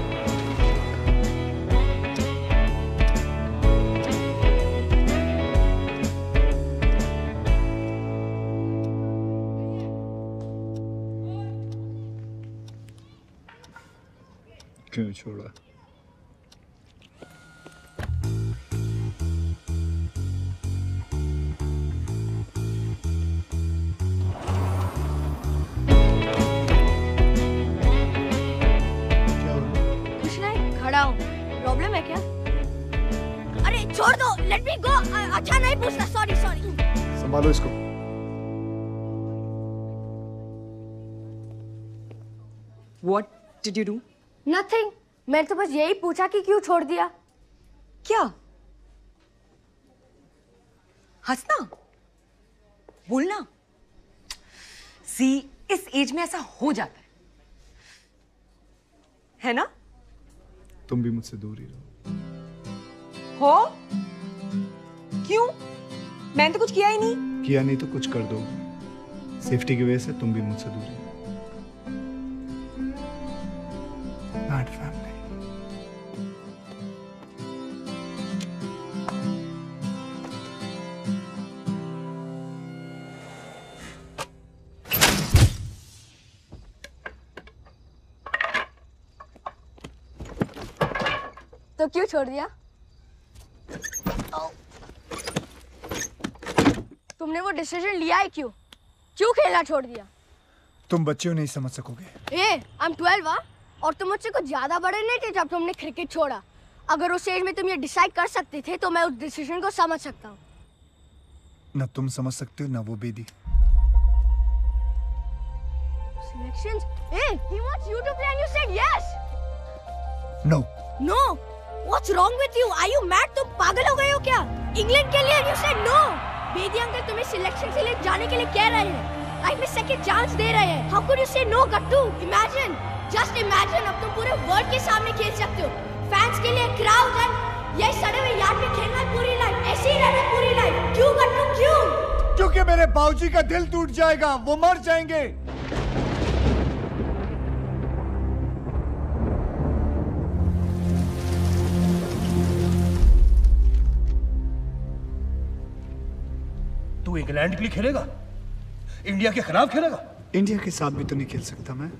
क्यों छोड़ा?
कुछ नहीं, खड़ा हूँ। प्रॉब्लम है क्या? अरे छोड़ दो, लेट मी गो। अच्छा नहीं पूछना, सॉरी सॉरी।
संभालो इसको।
What did you do?
Nothing. मैंने तो बस यही पूछा कि क्यों छोड़ दिया।
क्या? हंसना? बोलना? सी, इस एज में ऐसा हो जाता है ना?
तुम भी मुझसे दूर ही रहो।
हो? क्यों? मैंने तो कुछ किया ही नहीं।
किया नहीं तो कुछ कर दो। सेफ्टी की वजह से तुम भी मुझसे दूर रहो। Not family.
तो क्यों छोड़ दिया? तुमने वो डिसीजन लिया है क्यों? क्यों खेलना छोड़ दिया?
तुम बच्चे नहीं समझ सकोगे।
I'm 12 हाँ? और तुम मुझसे कुछ ज्यादा बड़े नहीं थे जब तुमने क्रिकेट छोड़ा। अगर उस एज में तुम ये डिसाइड कर सकते थे तो मैं उस डिसीजन को समझ सकता हूँ।
ना तुम समझ सकते हो ना वो Bedi.
Selections? He wants you to play and you said yes.
No.
No. What's wrong with you? Are you mad? तुम पागल हो गए हो क्या? इंग्लैंड के लिए you said no. Bedi uncle तुम्हें सिलेक्शन के लिए जाने के लिए कह रहे हैं। लाइफ में सेकंड चांस दे रहे हैं। How could you say no, Gattu? Imagine. Just imagine, अब तुम पूरे वर्ल्ड के सामने खेल सकते हो। फैंस के लिए क्राउड एंड ये सड़े हुए यार्ड में खेलना है पूरी लाइफ। ऐसे ही रहना पूरी लाइफ। क्यों गट्टू क्यों?
क्योंकि मेरे बाबूजी का दिल टूट जाएगा, वो मर जाएंगे।
तू इंग्लैंड के लिए खेलेगा? इंडिया के खिलाफ खेलेगा?
इंडिया के साथ भी तो नहीं खेल सकता मैं।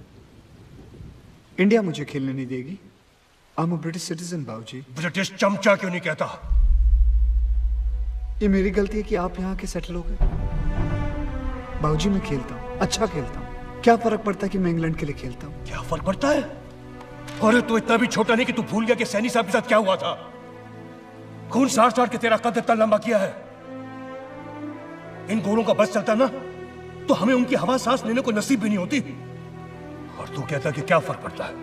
इंडिया मुझे खेलने नहीं देगी। I'm a British citizen, बाबूजी।
ब्रिटिश चमचा क्यों नहीं कहता?
ये मेरी गलती है कि आप यहाँ के सेटल हो गए। बाबूजी मैं खेलता हूँ, अच्छा खेलता हूँ। क्या फर्क पड़ता है कि मैं इंग्लैंड के लिए खेलता हूँ?
क्या फर्क पड़ता है? अरे तू इतना भी छोटा नहीं कि तू भूल गया कि सैनी साहब के साथ क्या हुआ था। खून साड़ साड़ के तेरा कद इतना लंबा किया है। इन गोरों का बस चलता ना तो हमें उनकी हवा सांस लेने को नसीब भी नहीं होती। और तू कहता कि क्या फर्क पड़ता है?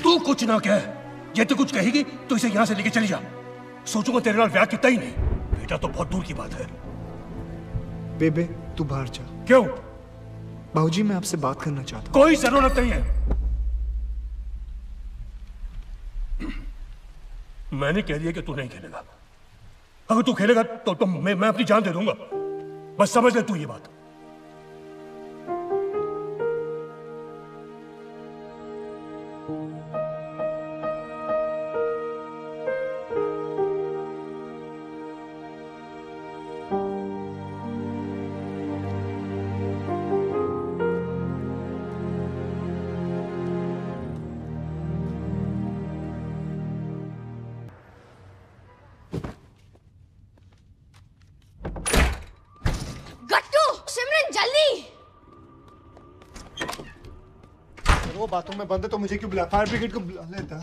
तू कुछ ना कह, ये तो कुछ कहेगी तो इसे यहां से लेके चली जा। सोचूंगा तेरे नाल ब्याह कितना ही नहीं, बेटा तो बहुत दूर की बात है।
बेबे तू बाहर जा।
क्यों?
बाबूजी मैं आपसे बात करना चाहता हूँ।
कोई जरूरत नहीं है। मैंने कह दिया कि तू नहीं खेलेगा। अगर तू खेलेगा तो मैं अपनी जान दे दूंगा। बस समझ ले तू ये बात।
बातों में बंद है तो मुझे क्यों बुला? फायर ब्रिगेड को बुला लेता।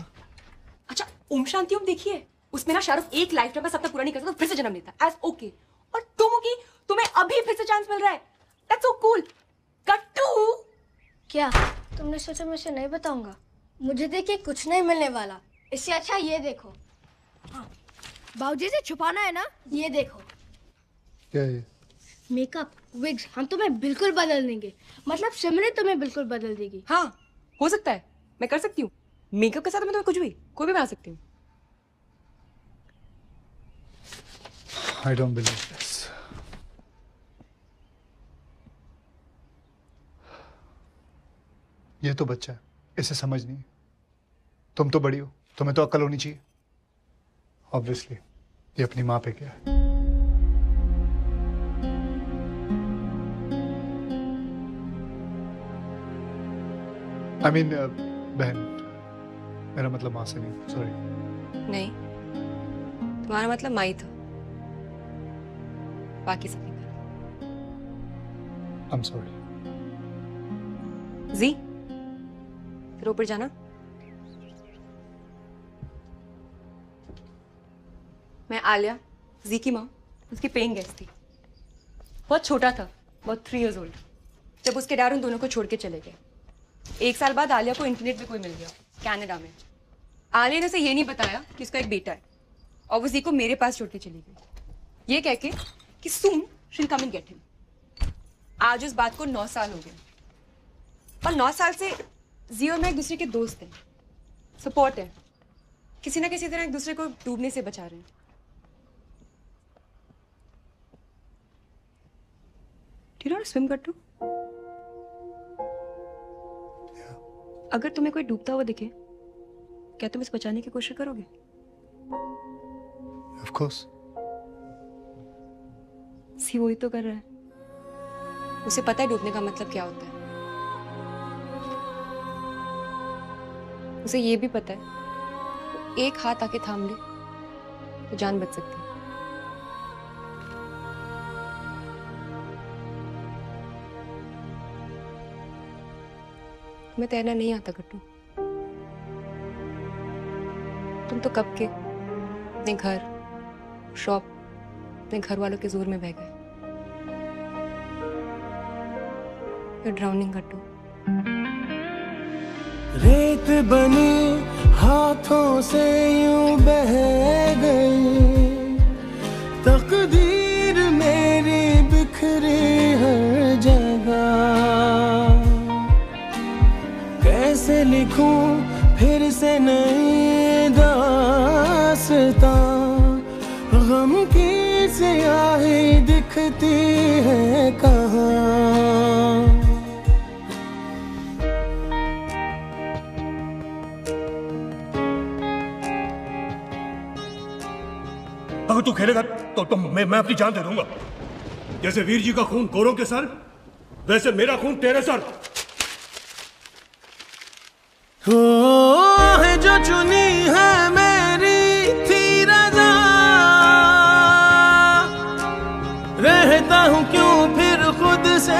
अच्छा ओम शांति ओम देखिए, उसमें ना शाहरुख एक लाइफ टाइम में सबका पूरा नहीं कर सकता, फिर से जन्म लेता एज ओके। और तुम होगी, तुम्हें अभी फिर से चांस मिल रहा है। That's so cool. कट्टू
क्या तुमने सोचा मैं इसे नहीं बताऊंगा? मुझे देखिए कुछ नहीं मिलने वाला, इससे अच्छा ये देखो। हाँ बाबूजी से छुपाना है ना, ये देखो।
क्या है?
मेकअप विग्स हम तुम्हें बिल्कुल बदल देंगे, मतलब सिमरन तुम्हें बिल्कुल बदल देगी।
हाँ हो सकता है, मैं कर सकती हूँ। मेकअप के साथ मैं तुम्हें कुछ भी कोई भी बना सकती हूँ।
I don't believe this. ये तो बच्चा है, इसे समझ नहीं। तुम तो बड़ी हो, तुम्हें तो अक्ल होनी चाहिए। Obviously, ये अपनी माँ पे क्या है? I mean, बहन, मेरा मतलब माँ से नहीं, सॉरी।
नहीं, तुम्हारा मतलब माई था, बाकी सब नहीं।
I'm sorry.
जी, फिर ऊपर जाना। मैं आलिया, जी की माँ, उसकी पेइंग गेस्ट थी। बहुत छोटा था, बहुत 3 years old, जब उसके डैड उन दोनों को छोड़ के चले गए। 1 साल बाद आलिया को इंटरनेट पे कोई मिल गया, कनाडा में। आलिया ने उसे ये नहीं बताया कि उसका एक बेटा है, और वो जी को मेरे पास छोड़ के चली गई, ये कह के कि soon she will come and get him. आज उस बात को 9 साल हो गए, और 9 साल से जी और मैं एक दूसरे के दोस्त हैं, सपोर्ट है, किसी ना किसी तरह एक दूसरे को डूबने से बचा रहे हैं। Do you know how to swim, Gattu? अगर तुम्हें कोई डूबता हुआ दिखे, क्या तुम इसे बचाने की कोशिश करोगे?
Of course.
सी वही तो कर रहा है। उसे पता है डूबने का मतलब क्या होता है। उसे ये भी पता है, वो एक हाथ आके थाम ले तो जान बच सकती है। तुम्हें तैरना नहीं आता गट्टू। तुम तो कब के अपने घर, शॉप, अपने घर वालों के जोर में बह गए। You're drowning, गट्टू।
रेत बनी हाथों से यूं बह गई, तकदीर मेरी बिखरी हर जगह। कैसे लिखूं फिर से नई दास्तां, गम की स्याही दिखती है कहाँ।
अगर तू खेलेगा तो मैं अपनी जान दे दूंगा। जैसे वीर जी का खून गोरों के सर, वैसे मेरा खून तेरे सर।
है जो चुनी है मेरी थी रज़ा, रहता हूँ क्यों फिर खुद से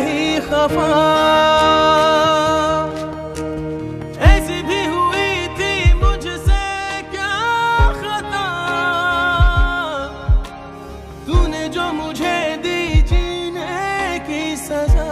ही खफा। ऐसी भी हुई थी मुझसे क्या खता, तूने जो मुझे दी जीने की सजा।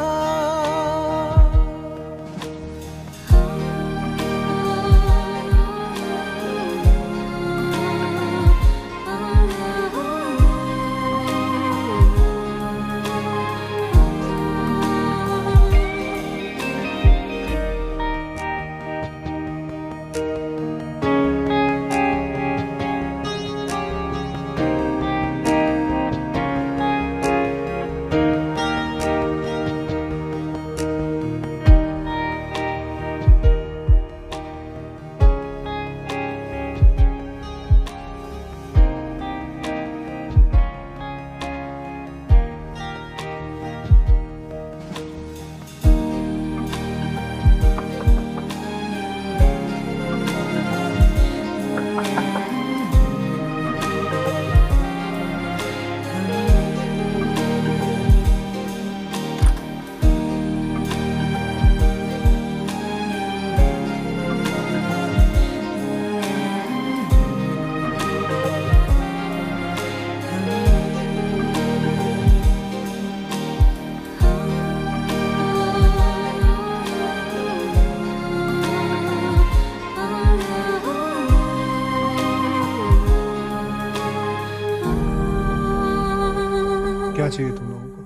क्या चाहिए तुम लोगों को?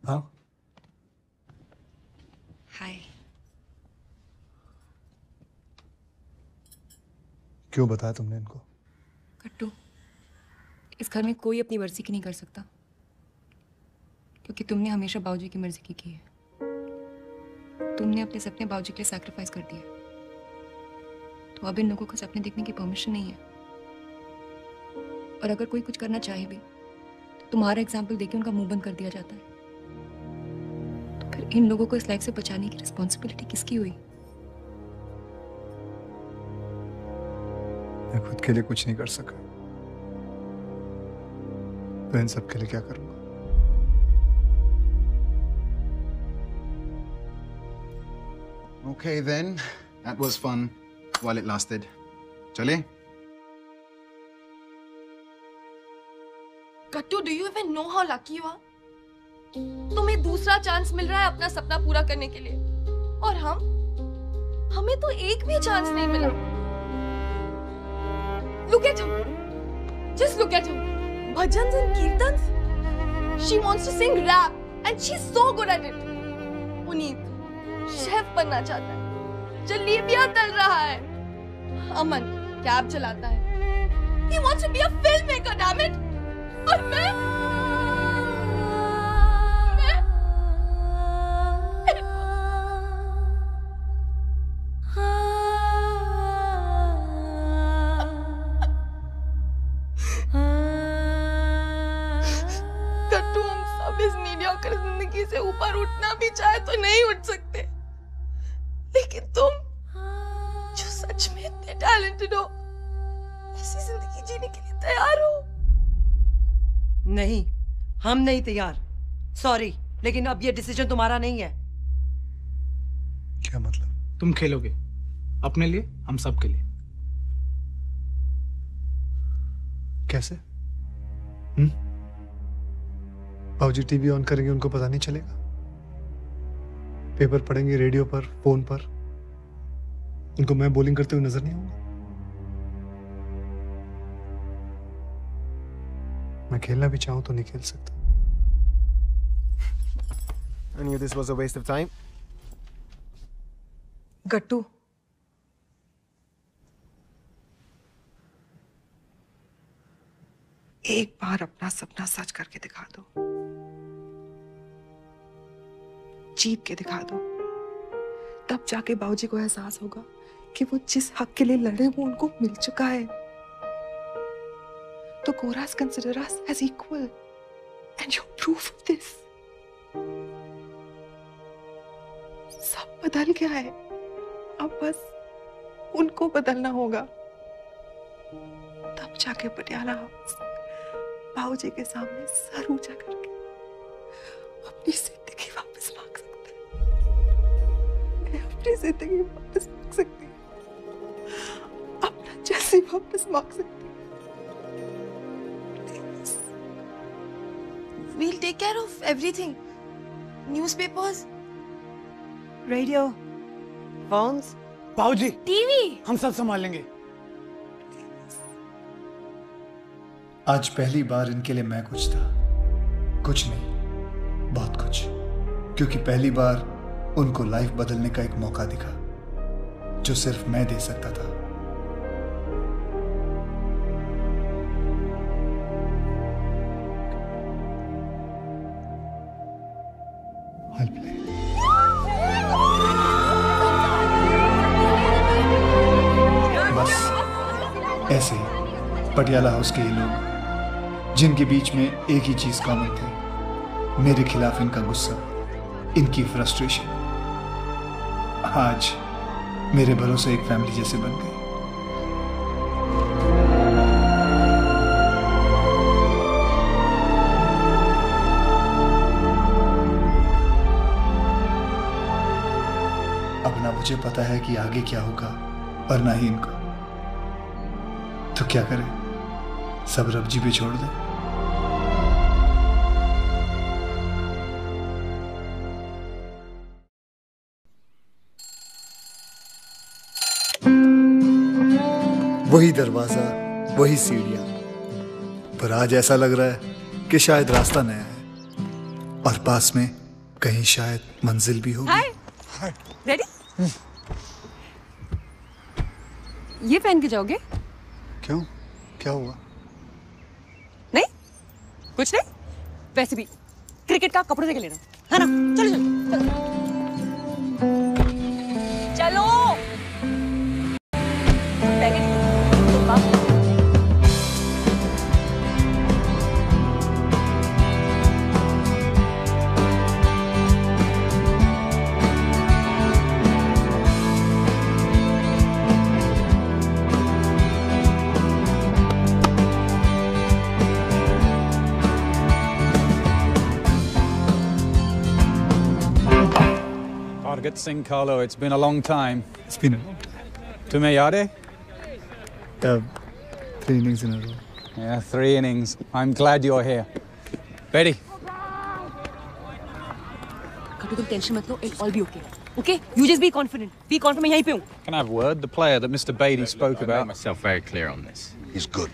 हाँ?
हाय।
क्यों बताया तुमने इनको?
कट्टू, इस घर में कोई अपनी मर्जी की नहीं कर सकता, क्योंकि तुमने हमेशा बाबूजी की मर्जी की है। तुमने अपने सपने बाबूजी के लिए सैक्रिफाइस कर दिए, तो अब इन लोगों को सपने देखने की परमिशन नहीं है। और अगर कोई कुछ करना चाहे भी तो तुम्हारा एग्जाम्पल देके उनका मुंह बंद कर दिया जाता है। तो फिर इन लोगों को इस लाइफ से बचाने की रिस्पॉन्सिबिलिटी किसकी हुई?
मैं खुद के लिए कुछ नहीं कर सका, तो इन सब के लिए क्या करूंगा?
Okay then, that was fun while it lasted. चले?
कट्टू, do you even know how lucky you are? तुम्हें दूसरा चांस मिल रहा है अपना सपना पूरा करने के लिए, और हमें तो एक भी चांस नहीं मिला। Look at her. Just look at her. Bhajans and kirtans. She wants to sing rap and she's so good at it. Puneet chef बनना चाहता है, जलेबियां तल रहा है। अमन कैब चलाता है। He wants to be a filmmaker, damn it. और मैं कट्टू, हम सब इस मीडियोकर जिंदगी से ऊपर उठना भी चाहे तो नहीं उठ सकते, लेकिन तुम जो सच में इतने टैलेंटेड हो, ऐसी जिंदगी जीने के लिए तैयार हो?
नहीं, हम नहीं तैयार। सॉरी, लेकिन अब ये डिसीजन तुम्हारा नहीं है।
क्या मतलब?
तुम खेलोगे अपने लिए, हम सब के लिए।
कैसे? बाबूजी टीवी ऑन करेंगे, उनको पता नहीं चलेगा? पेपर पढ़ेंगे रेडियो पर, फोन पर, उनको मैं बॉलिंग करते हुए नजर नहीं आऊंगा? मैं खेलना भी चाहूं तो नहीं खेल सकता।
I knew this was a waste of time.
गट्टू, एक बार अपना सपना सच करके दिखा दो, जीत के दिखा दो, तब जाके बाबूजी को एहसास होगा कि वो जिस हक के लिए लड़े वो उनको मिल चुका है। तो Goras consider us as equal, and you're proof of this. सब बदल गया है, अब बस उनको बदलना होगा, तब जाके पटियाला हाउस बाबूजी के सामने सर ऊंचा करके अपनी जिंदगी वापस मांग सकता है। मैं अपनी जिंदगी वापस मांग सकती हूँ, अपना जैसी वापस मांग सकती हूँ। We'll take care of everything. Newspapers,
radio, phones,
बाबूजी,
टीवी,
हम सब संभाल लेंगे।
आज पहली बार इनके लिए मैं कुछ था, कुछ नहीं, बहुत कुछ, क्योंकि पहली बार उनको लाइफ बदलने का एक मौका दिखा जो सिर्फ मैं दे सकता था। बस ऐसे ही पटियाला हाउस के ये लोग, जिनके बीच में एक ही चीज कॉमन थी, मेरे खिलाफ इनका गुस्सा, इनकी फ्रस्ट्रेशन, आज मेरे भरोसे एक फैमिली जैसे बन गई। अब ना मुझे पता है कि आगे क्या होगा और ना ही इनको, तो क्या करें, सब रब जी पे छोड़ दें। वही दरवाजा, वही सीढ़ियां, पर आज ऐसा लग रहा है कि शायद रास्ता नया है और पास में कहीं शायद मंजिल भी होगी।
हाय, रेडी? ये पहन के जाओगे?
क्यों? क्या हुआ?
नहीं, कुछ नहीं। वैसे भी क्रिकेट का कपड़े देके लेना है ना? चलो चलो
Pargat Singh Carlo, it's been a long time.
It's been a long time.
Tumhe yaad hai?
3 innings in a row.
Yeah, 3 innings. I'm glad you're here. Betty.
कभी तुम टेंशन मत लो, it'll all be okay. Okay? You just be confident. Be confident. मैं यहीं पे हूँ.
Can I have a word? The player that Mr. Beatty spoke about.
I made myself very clear on this.
He's good.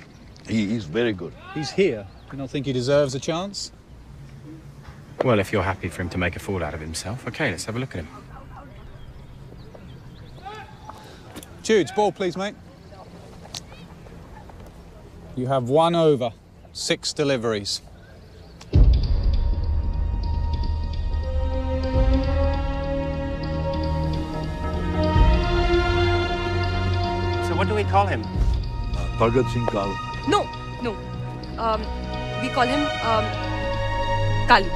He's very good.
He's here. You don't think he deserves a chance?
Well, if you're happy for him to make a fool out of himself, okay, let's have a look at him.
Jude, ball please, mate. You have 1 over, 6 deliveries.
So what do we call him?
Pargat Singh Carlo.
No. We call him Kalu.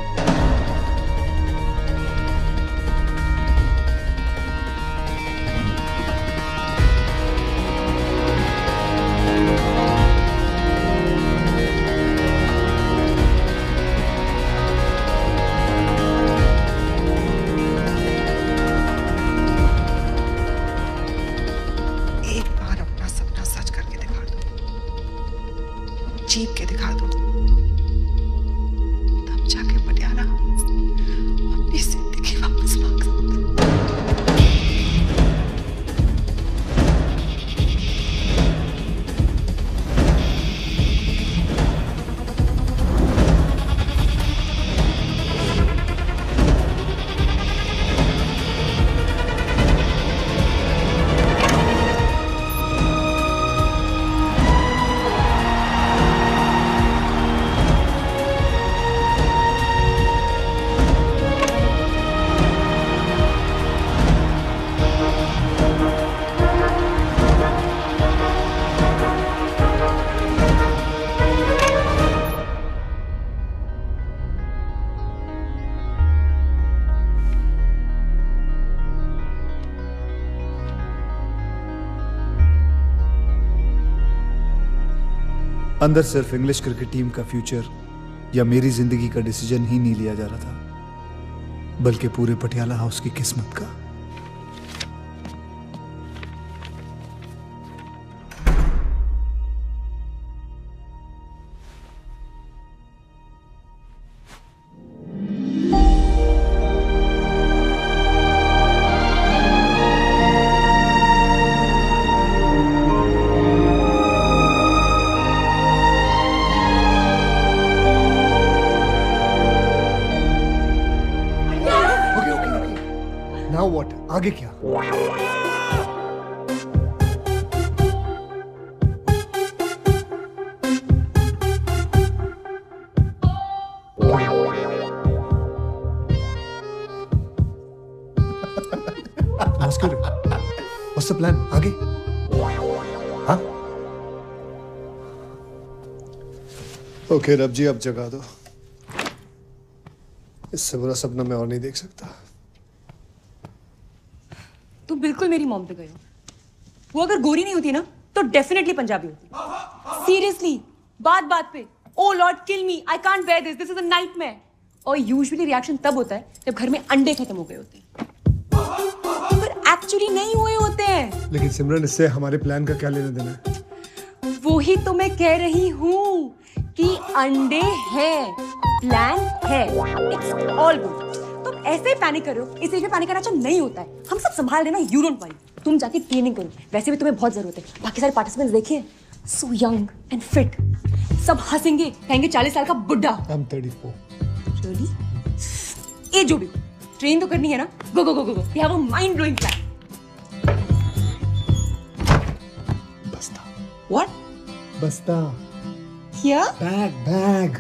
जीत के दिखा दो, तब जाके पटियाला अपनी जिंदगी वापस मांग
अंदर सिर्फ इंग्लिश क्रिकेट टीम का फ्यूचर या मेरी जिंदगी का डिसीजन ही नहीं लिया जा रहा था, बल्कि पूरे पटियाला हाउस की किस्मत का। Now what? आगे क्या? What's the plan? आगे? हाँ? Okay, रब जी अब जगा दो। इससे बुरा सपना मैं और नहीं देख सकता।
तुम बिल्कुल मेरी मॉम पे गए हो। वो अगर गोरी नहीं होती ना तो डेफिनेटली पंजाबी होती। सीरियसली, बात पे oh lord kill me, I can't bear this is a nightmare. और यूजुअली रिएक्शन तब होता है जब घर में अंडे खत्म हो गए होते हैं, पर एक्चुअली नहीं हुए होते हैं।
लेकिन सिमरन, इससे हमारे प्लान का क्या लेना देना है?
वही तो मैं कह रही हूँ कि अंडे हैं, प्लान है, इट्स ऑल गुड। तुम ऐसे ही पैनिक कर रहे हो, इस एज में पैनिक करना अच्छा नहीं होता है। हम सब संभाल लेना, यू डोंट वरी। तुम जाके ट्रेनिंग करो, वैसे भी तुम्हें बहुत जरूरत है। बाकी सारे पार्टिसिपेंट्स देखिए, सो यंग एंड फिट। सब हंसेंगे, कहेंगे 40 साल का बुड्ढा।
I'm 34.
Really? ए जो भी ट्रेन तो करनी है ना, गो गो गो गो गो। We have a mind blowing plan.
बस्ता।
What?
बस्ता।
क्या?
बैग।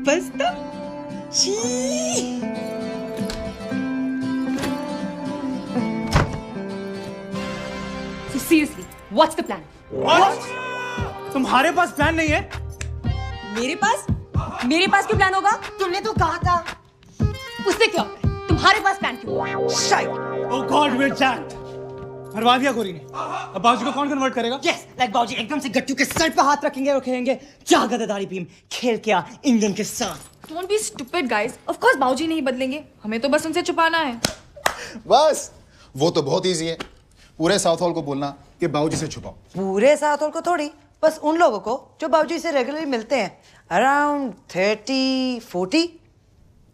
बस्ता? She. So seriously, what's the plan?
What? तुम्हारे पास प्लान नहीं है?
मेरे पास क्यों प्लान होगा?
तुमने तो कहा था।
उससे क्या होता है? तुम्हारे पास प्लान क्यों?
Shite! Oh God, we're jacked. मरवा दिया गोरी ने। अब बाबूजी को कौन कन्वर्ट करेगा?
Yes, like बाबूजी एकदम से गट्टू के सर पे हाथ रखेंगे और कहेंगे, जा गद्दारी भीम, खेल क्या इंग्लैंड के साथ।
Don't be stupid, guys. Of course, बाबूजी नहीं बदलेंगे। हमें तो बस उनसे छुपाना है।
बस, वो तो बहुत इजी है। पूरे साउथ हॉल को बोलना कि बाबूजी से छुपाओ।
पूरे साउथ हॉल को थोड़ी, बस उन लोगों को जो बाबूजी से रेगुलरली मिलते हैं। Around 30, 40?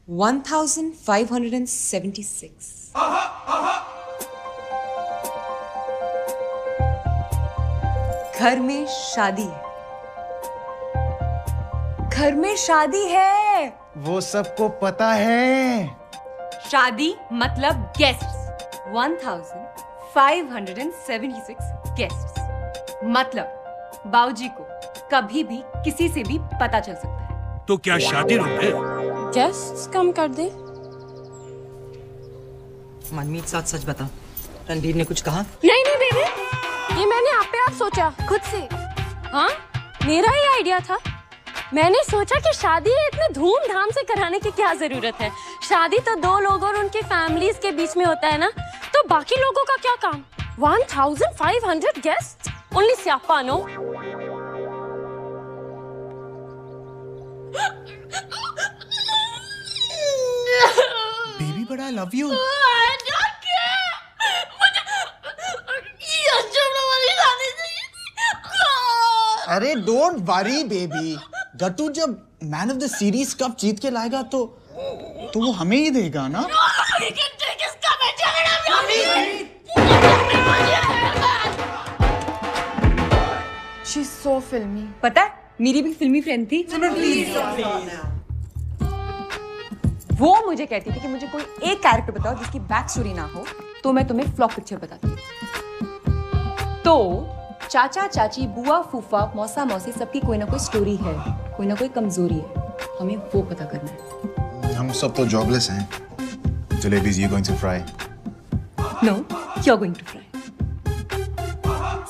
1576. घर में शादी है। घर में शादी है।
वो सबको पता है।
शादी मतलब गेस्ट्स। 1576 गेस्ट्स। मतलब बाऊजी को कभी भी किसी से भी पता चल सकता है।
तो क्या शादी रोक है?
गेस्ट्स कम कर दे।
मनमीत सच बता, रणबीर ने कुछ कहा?
नहीं बेबी, ये मैंने आप पे आप सोचा खुद से। हाँ, मेरा ही आइडिया था। मैंने सोचा कि शादी इतने धूमधाम से कराने की क्या जरूरत है। शादी तो दो लोगों और उनके फैमिलीज के बीच में होता है ना, तो बाकी लोगों का क्या काम। 1500 गेस्ट, ओनली स्यापा no.
Baby but I love you. अरे डोंट वरी बेबी, गट्टू जब man of the series cup जीत के लाएगा तो वो हमें ही देगा ना।
She's so filmy.
पता है, मेरी भी फिल्मी फ्रेंड थी। वो मुझे कहती थी कि मुझे कोई एक कैरेक्टर बताओ जिसकी बैक स्टोरी ना हो, तो मैं तुम्हें फ्लॉप पिक्चर बताती हूँ। तो चाचा चाची बुआ फूफा मौसा मौसी सबकी कोई ना कोई स्टोरी है, कोई ना कोई कमजोरी है, हमें वो पता करना है।
हम सब तो जॉबलेस हैं। Jalebis you going to fry?
No, you're going to fry.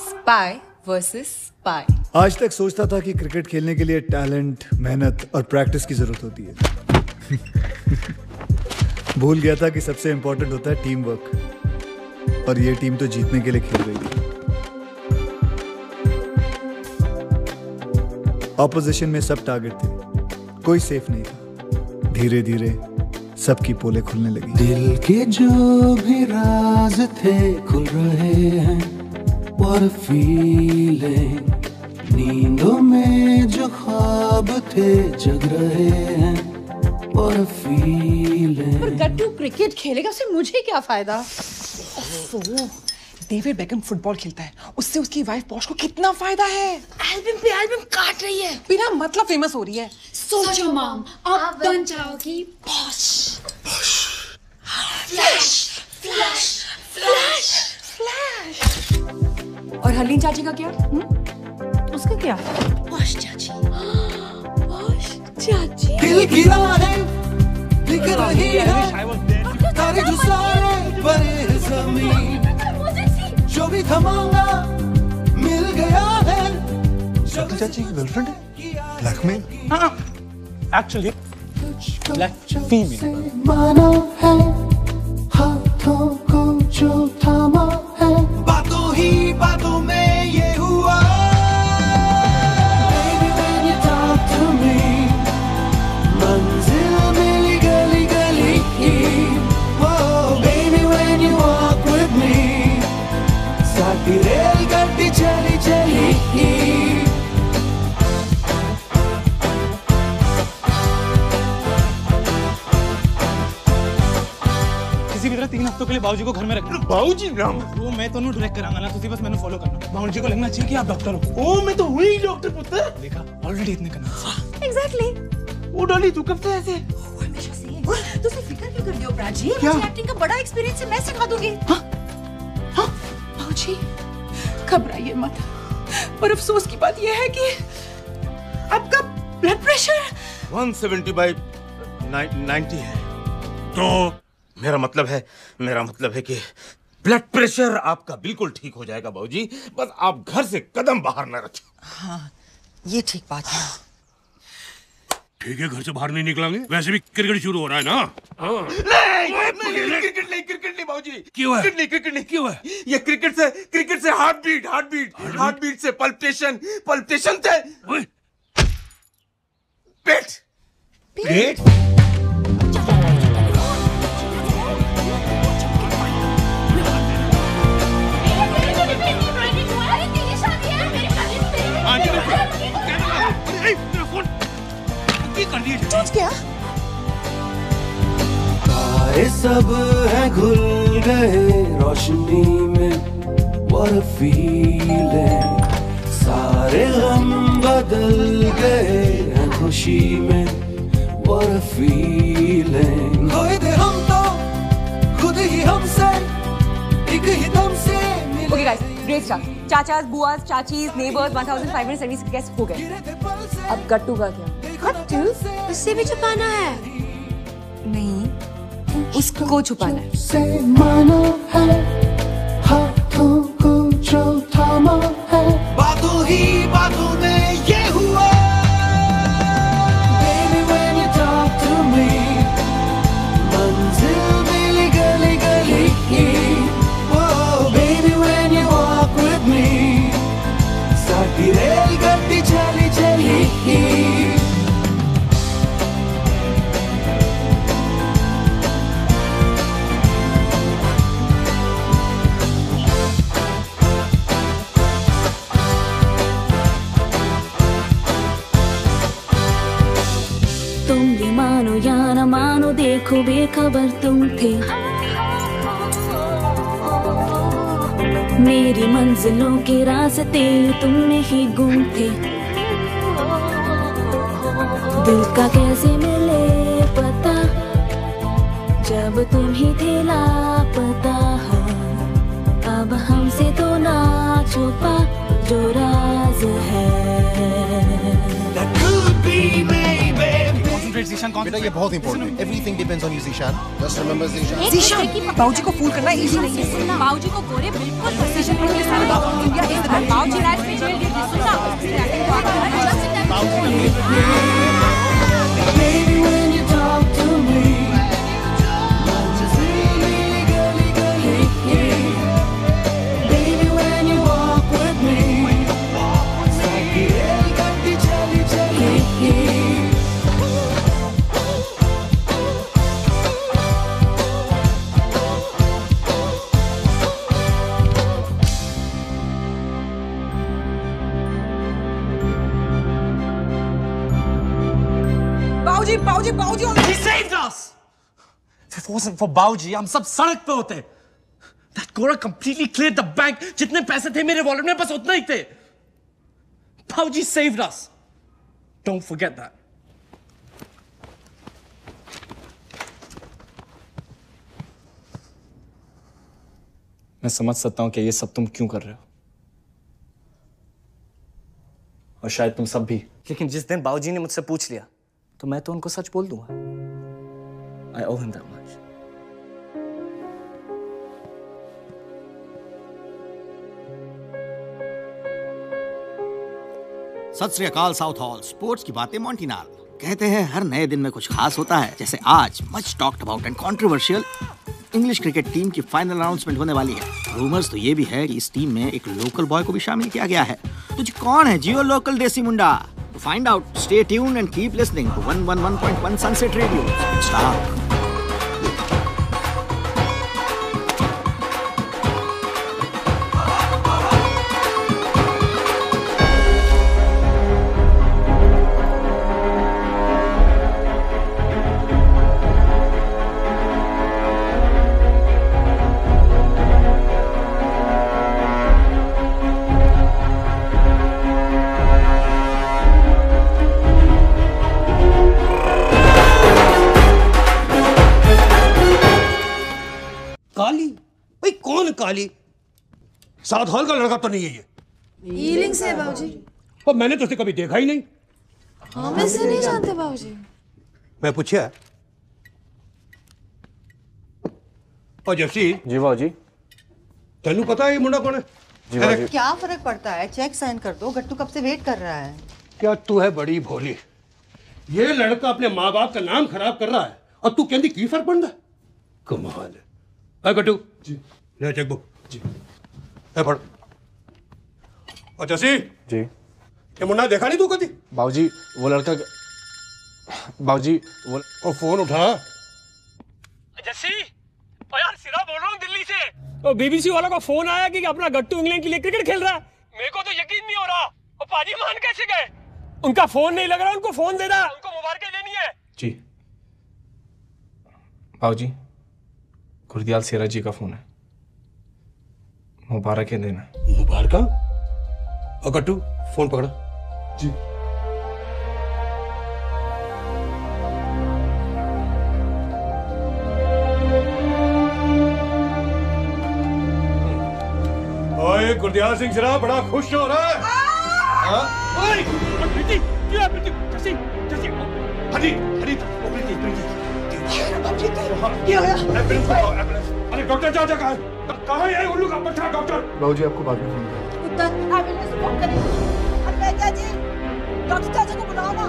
Spy versus spy.
आज तक सोचता था कि क्रिकेट खेलने के लिए टैलेंट, मेहनत और प्रैक्टिस की जरूरत होती है। भूल गया था कि सबसे इंपॉर्टेंट होता है टीम वर्क, और ये टीम तो जीतने के लिए खेल रही है। ऑपोजिशन में सब टारगेट थे, कोई सेफ नहीं था। धीरे धीरे सबकी पोलें खुलने लगी।
दिल के जो भी राज थे खुल रहे हैं। What a feeling, नींदों में जो ख्वाब थे जग रहे हैं। What a feeling।
पर गट्टू क्रिकेट खेलेगा, उससे मुझे क्या फायदा? डेविड बेकहम फुटबॉल खेलता है, उससे उसकी वाइफ पॉश को कितना फायदा है? एल्बम पे एल्बम काट रही है, बिना मतलब फेमस हो रही है।
सोचो मॉम, अब बन जाओगी posh. Flash flash flash flash.
और हरलीन चाची का क्या? उसका क्या?
पॉश चाची। पॉश चाची।
दिल की राहें लिख रही है, तारे जो सारे बड़े ज़मीन, जो भी थमाऊंगा मिल गया है।
चाची की गर्लफ्रेंड है? ब्लैकमेल?
हाँ, एक्चुअली ब्लैक फीमेल।
माना है हाथों को जो थामा है, बातों ही बातों में ये हुआ। Baby when you talk to me, मंजिल मिली गली गली की। Oh baby when you walk with me, साथी रेलगाड़ी चली चली।
कैसी भी तरह 3 हफ्तों के लिए बाबूजी को घर में रखना।
बाबूजी नाम
वो मैं तो नहीं डायरेक्ट करांगा ना, तुसी बस मैंने फॉलो करना। बाबूजी को लगना चाहिए कि आप डॉक्टर हो।
ओ मैं तो हुई डॉक्टर पुत्र।
देखा ऑलरेडी इतने करना।
एग्जैक्टली।
वो डॉली तू कब से ऐसे?
हमेशा से तुम फिक्र क्यों कर रहे हो प्राची? मुझे एक्टिंग का बड़ा एक्सपीरियंस है, मैं सिखा दूंगी। बाबूजी घबराइए मत, पर अफसोस की बात यह है कि आपका ब्लड प्रेशर
170/90 है। तो मेरा मतलब है कि ब्लड प्रेशर आपका बिल्कुल ठीक हो जाएगा बाबूजी, बस आप घर से कदम बाहर न रखें।
हाँ ये ठीक बात है।
ठीक है, घर से बाहर नहीं निकलेंगे। वैसे भी क्रिकेट शुरू हो रहा है ना।
नहीं क्रिकेट नहीं बाबूजी।
क्यों है?
क्रिकेट नहीं क्यों है? ये क्रिकेट से हार्ट बीट से पल्पिटेशन से पेट।
क्या?
तारे सब हैं घुल गए रोशनी में, what a feeling। सारे गम बदल गए हैं खुशी में, what a feeling। खोए थे हम तो खुद ही हमसे, एक ही दम से मिले।
Okay guys, great stuff। चाचास, बुआस, चाचीज, नेबर्स 1576 गेस्ट हो गए। अब गट्टू का क्या?
गट्टू? उससे भी छुपाना है?
नहीं, उसको छुपाना है।
से माना है हाथों को जो थामा है, बातों ही बातों में ये हुआ। Baby when you talk to me, मंजिल मिली गली गली। Oh baby when you walk with me, साथी रेलगाड़ी चली चली।
तुम ये मानो या न मानो, देखो बेखबर तुम थे मेरी मंजिलों के रास्ते, तुम में ही गुम थे। दिल का कैसे मिले पता, जब तुम ही थे लापता। अब हमसे तो ना छुपा जो राज है।
बेटा ये बहुत इंपॉर्टेंट है। Everything depends on you Zeeshan. Just remember Zeeshan.
Zeeshan बाबूजी को फूल करना इजी नहीं है।
बाबूजी को गोरे बिल्कुल प्रोसेशन के लिए सारा इंडिया इज द बाबूजी राइट में जेल ड्यूटी सुनना।
Baby when you talk to me, baby when you walk with me, साथी रेलगाड़ी चली चली।
बाबूजी
He saved us! If it wasn't for बाबूजी हम सब सड़क पे होते। That Gora completely cleared the bank। जितने पैसे थे मेरे वॉलेट में बस उतना ही थे। बाबूजी saved us। Don't forget that।
मैं समझ सकता हूं कि ये सब तुम क्यों कर रहे हो, और शायद तुम सब भी। लेकिन जिस दिन बाबूजी ने मुझसे पूछ लिया तो मैं तो उनको सच बोल दूंगा। I owe him that much।
सत श्री अकाल साउथ हॉल। स्पोर्ट्स की बातें मॉन्टिनाल। कहते हैं हर नए दिन में कुछ खास होता है, जैसे आज much talked about and controversial English cricket team की फाइनल अनाउंसमेंट होने वाली है। रूमर्स तो ये भी है कि इस टीम में एक लोकल बॉय को भी शामिल किया गया है। तुझे कौन है जियो लोकल देसी मुंडा? To find out, stay tuned and keep listening to 111.1 Sunset Radio. Stop.
काली? भाई कौन काली? साउथ हॉल का लड़का तो नहीं है ये?
ईलिंग से बाबूजी।
और मैंने तो उसे कभी देखा ही नहीं।
हम इसे नहीं जानते बाबूजी।
मैं पूछा और जर्सी
जी बाबूजी।
तेनू पता है ये मुंडा कौन है?
जी बाबूजी।
क्या फर्क पड़ता है, चेक साइन कर दो, गट्टू कब से वेट कर रहा है।
क्या तू है बड़ी भोली? ये लड़का अपने माँ बाप का नाम खराब कर रहा है और तू कहती की फर्क पड़ता? कमाल है। गट्टू जी ले चेकबुक जी है पढ़। और जर्सी
जी
ये मुन्ना देखा नहीं तू कभी?
बाबूजी वो लड़का बाबूजी
वो फोन उठा।
जस्सी ओ यार सिरा बोल रहा हूँ दिल्ली से। तो बीबीसी वालों का फोन आया कि अपना गट्टू इंग्लैंड के लिए क्रिकेट खेल रहा है। मेरे को तो यकीन नहीं हो रहा। और पाजी मान कैसे गए? उनका फोन नहीं लग रहा, उनको फोन दे रहा, उनको मुबारकें देनी है।
जी बाबूजी गुरदियाल सेरा जी का फोन है, मुबारकें देना।
मुबारक? और गट्टू फोन पकड़ा। जी ओए गुरदियाल सिंह जरा बड़ा खुश हो रहा है। ओए प्रीति क्या प्रीति? जर्सी जर्सी हरी हरी प्रीति प्रीति क्या होया? एम्बुलेंस बुलाओ एम्बुलेंस। अरे डॉक्टर जा कहाँ है उल्लू का बच्चा? डॉक्टर
बाबूजी आपको बाद में फोन करें।
उत्तर एम्बुलेंस फोन करें। अरे क्या जी डॉक्टर चाचा को बुलाओ ना।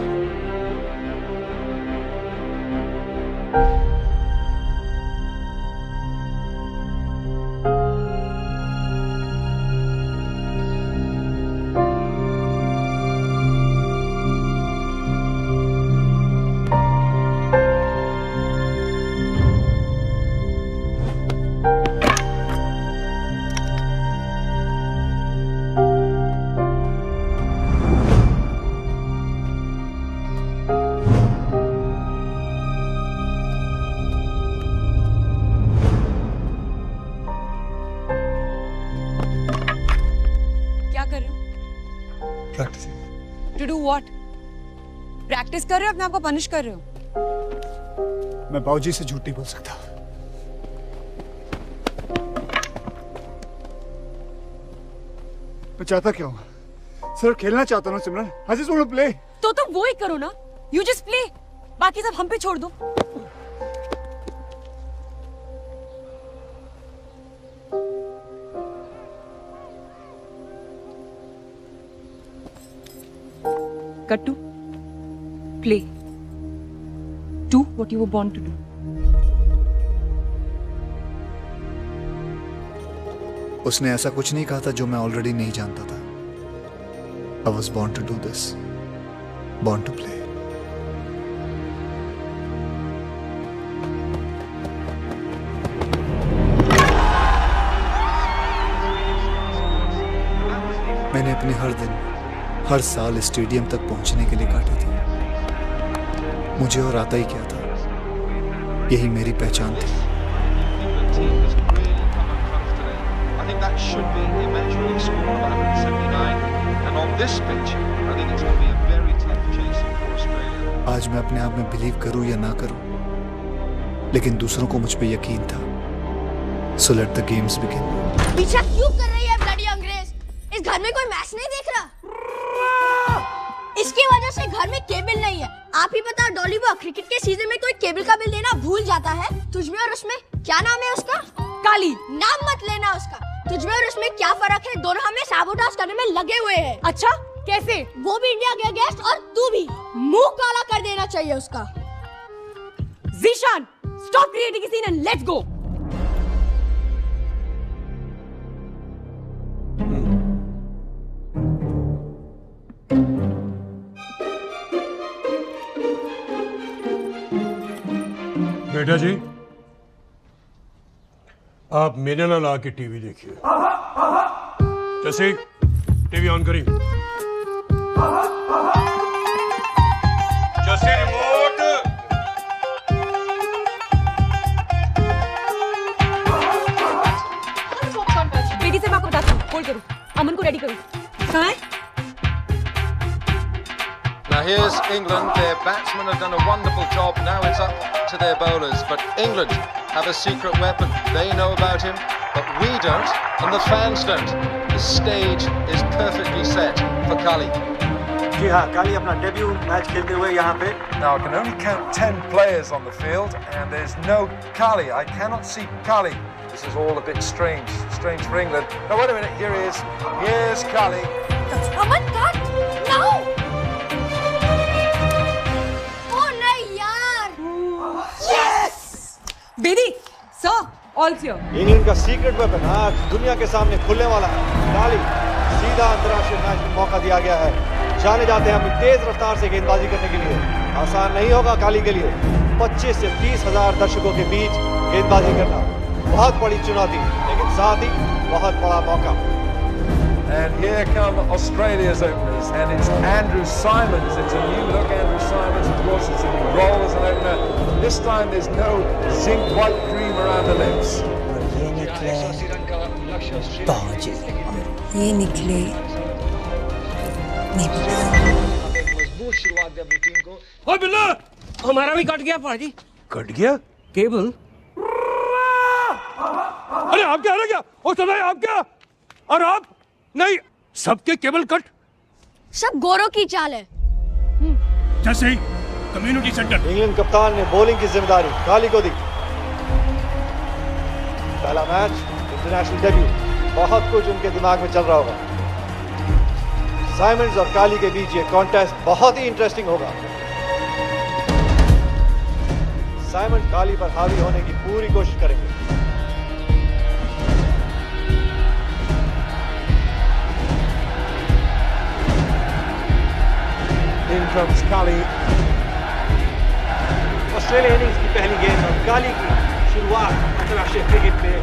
To do what? प्रैक्टिस कर रहे हो, अपने आप को पनिश कर रहे हो?
मैं बाबूजी से झूठ नहीं बोल सकता। मैं चाहता क्या हूँ? सिर्फ खेलना चाहता हूँ Simran. I just want to play.
तो तुम वो ही करो ना, यू जस्ट प्ले, बाकी सब हम पे छोड़ दो। Gattu, play. Do what you were born to do.
उसने ऐसा कुछ नहीं कहा था जो मैं ऑलरेडी नहीं जानता था। I was born to do this. Born to play. मैंने अपने हर दिन हर साल स्टेडियम तक पहुंचने के लिए काटे थे। मुझे और आता ही क्या था, यही मेरी पहचान थी। आज मैं अपने आप में बिलीव करूं या ना करूं, लेकिन दूसरों को मुझ पे यकीन था। So let the games begin.
पीछा क्यों कर रही है ब्लडी अंग्रेज? इस घर में कोई मैच नहीं देख रहा। इसकी वजह से घर में केबल नहीं है। आप ही बताओ डॉली, वो क्रिकेट के सीजन में कोई केबल का बिल देना भूल जाता है? तुझमें और उसमें क्या नाम है उसका? काली। नाम मत लेना उसका। तुझमें और उसमें क्या फर्क है? दोनों हमें साबोटाज करने में लगे हुए हैं। अच्छा कैसे? वो भी इंडिया गया गेस्ट और तू भी। मुंह काला कर देना चाहिए उसका।
Zeeshan, stop creating scene and let's go.
बेटा जी, आप मेरे नाल आके टीवी देखिए। जैसे टीवी ऑन करी। जैसे रिमोट।
बेटी से मैं आपको बताती हूँ, होल्ड करूँ, अमन को रेडी करूँ। कहाँ है?
Now here's England. Their batsmen have done a wonderful job. Now it's up to their bowlers. But England have a secret weapon. They know about him, but we don't, and the fans don't. The stage is perfectly set for Kali.
जी हाँ, काली अपना debut match खेलते हुए यहाँ पे.
Now I can only count 10 players on the field, and there's no Kali. I cannot see Kali. This is all a bit strange for England. Now wait a minute, here he is. Here's Kali.
Aman, cut! No! Oh नहीं यार!
Yes! Bedi, sir, all clear.
England का secret weapon आज दुनिया के सामने खुलने वाला है. काली सीधा अंतर्राष्ट्रीय मैच में मौका दिया गया है. जाने जाते हैं अपनी तेज रफ्तार से गेंदबाजी करने के लिए. आसान नहीं होगा काली के लिए. 25 से 30 हजार दर्शकों के बीच गेंदबाजी करना बहुत बड़ी चुनौती, लेकिन साथ ही बहुत बड़ा मौका.
And here come Australia's openers, and it's Andrew Symonds. It's a new look, Andrew Symonds. Of course, it's a new role as an opener. This time, there's no zinc white cream around the lips.
ये निकले
मजबूत शुरुआत दे अपनी team को. ओए बिल्ला, हमारा भी कट गया पाजी.
कट गया केबल? अरे आप क्या? ओ सुना आप क्या? और आप नहीं, सबके केबल कट.
सब गोरों की चाल है.
जैसे ही कम्युनिटी सेंटर.
इंग्लैंड कप्तान ने बॉलिंग की जिम्मेदारी काली को दी. पहला मैच, इंटरनेशनल डेब्यू. बहुत कुछ उनके दिमाग में चल रहा होगा. साइमंड्स और काली के बीच ये कॉन्टेस्ट बहुत ही इंटरेस्टिंग होगा. साइमंड्स काली पर हावी होने की पूरी कोशिश करेंगे.
In comes Kali.
Australia innings की पहली गेंद और काली की शुरुआत अंतर्राष्ट्रीय क्रिकेट में.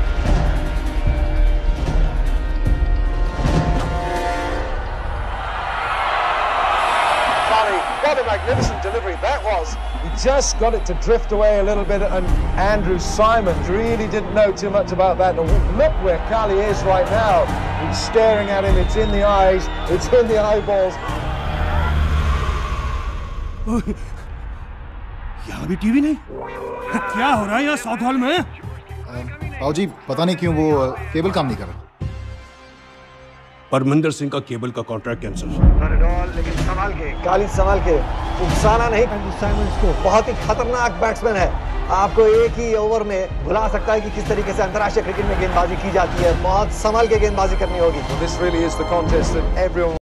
What a magnificent delivery that was. He just got it to drift away a little bit, and Andrew Symonds really didn't know too much about that. Look where Kali is right now. He's staring at him. It's in the eyes. It's in the eyeballs.
यहाँ भी TV नहीं. क्या हो रहा है यहाँ south hall में?
बाबूजी पता नहीं क्यों वो केबल काम नहीं कर रहा.
परमिंदर सिंह का केबल का कॉन्ट्रैक्ट कैंसिल.
लेकिन संभाल के काली, संभाल के उकसाना नहीं. साइमंड्स को बहुत ही खतरनाक बैट्समैन है. आपको एक ही ओवर में भुला सकता है कि किस तरीके से अंतर्राष्ट्रीय क्रिकेट में गेंदबाजी की जाती है. बहुत संभल के गेंदबाजी करनी होगी.
This really is the contest that everyone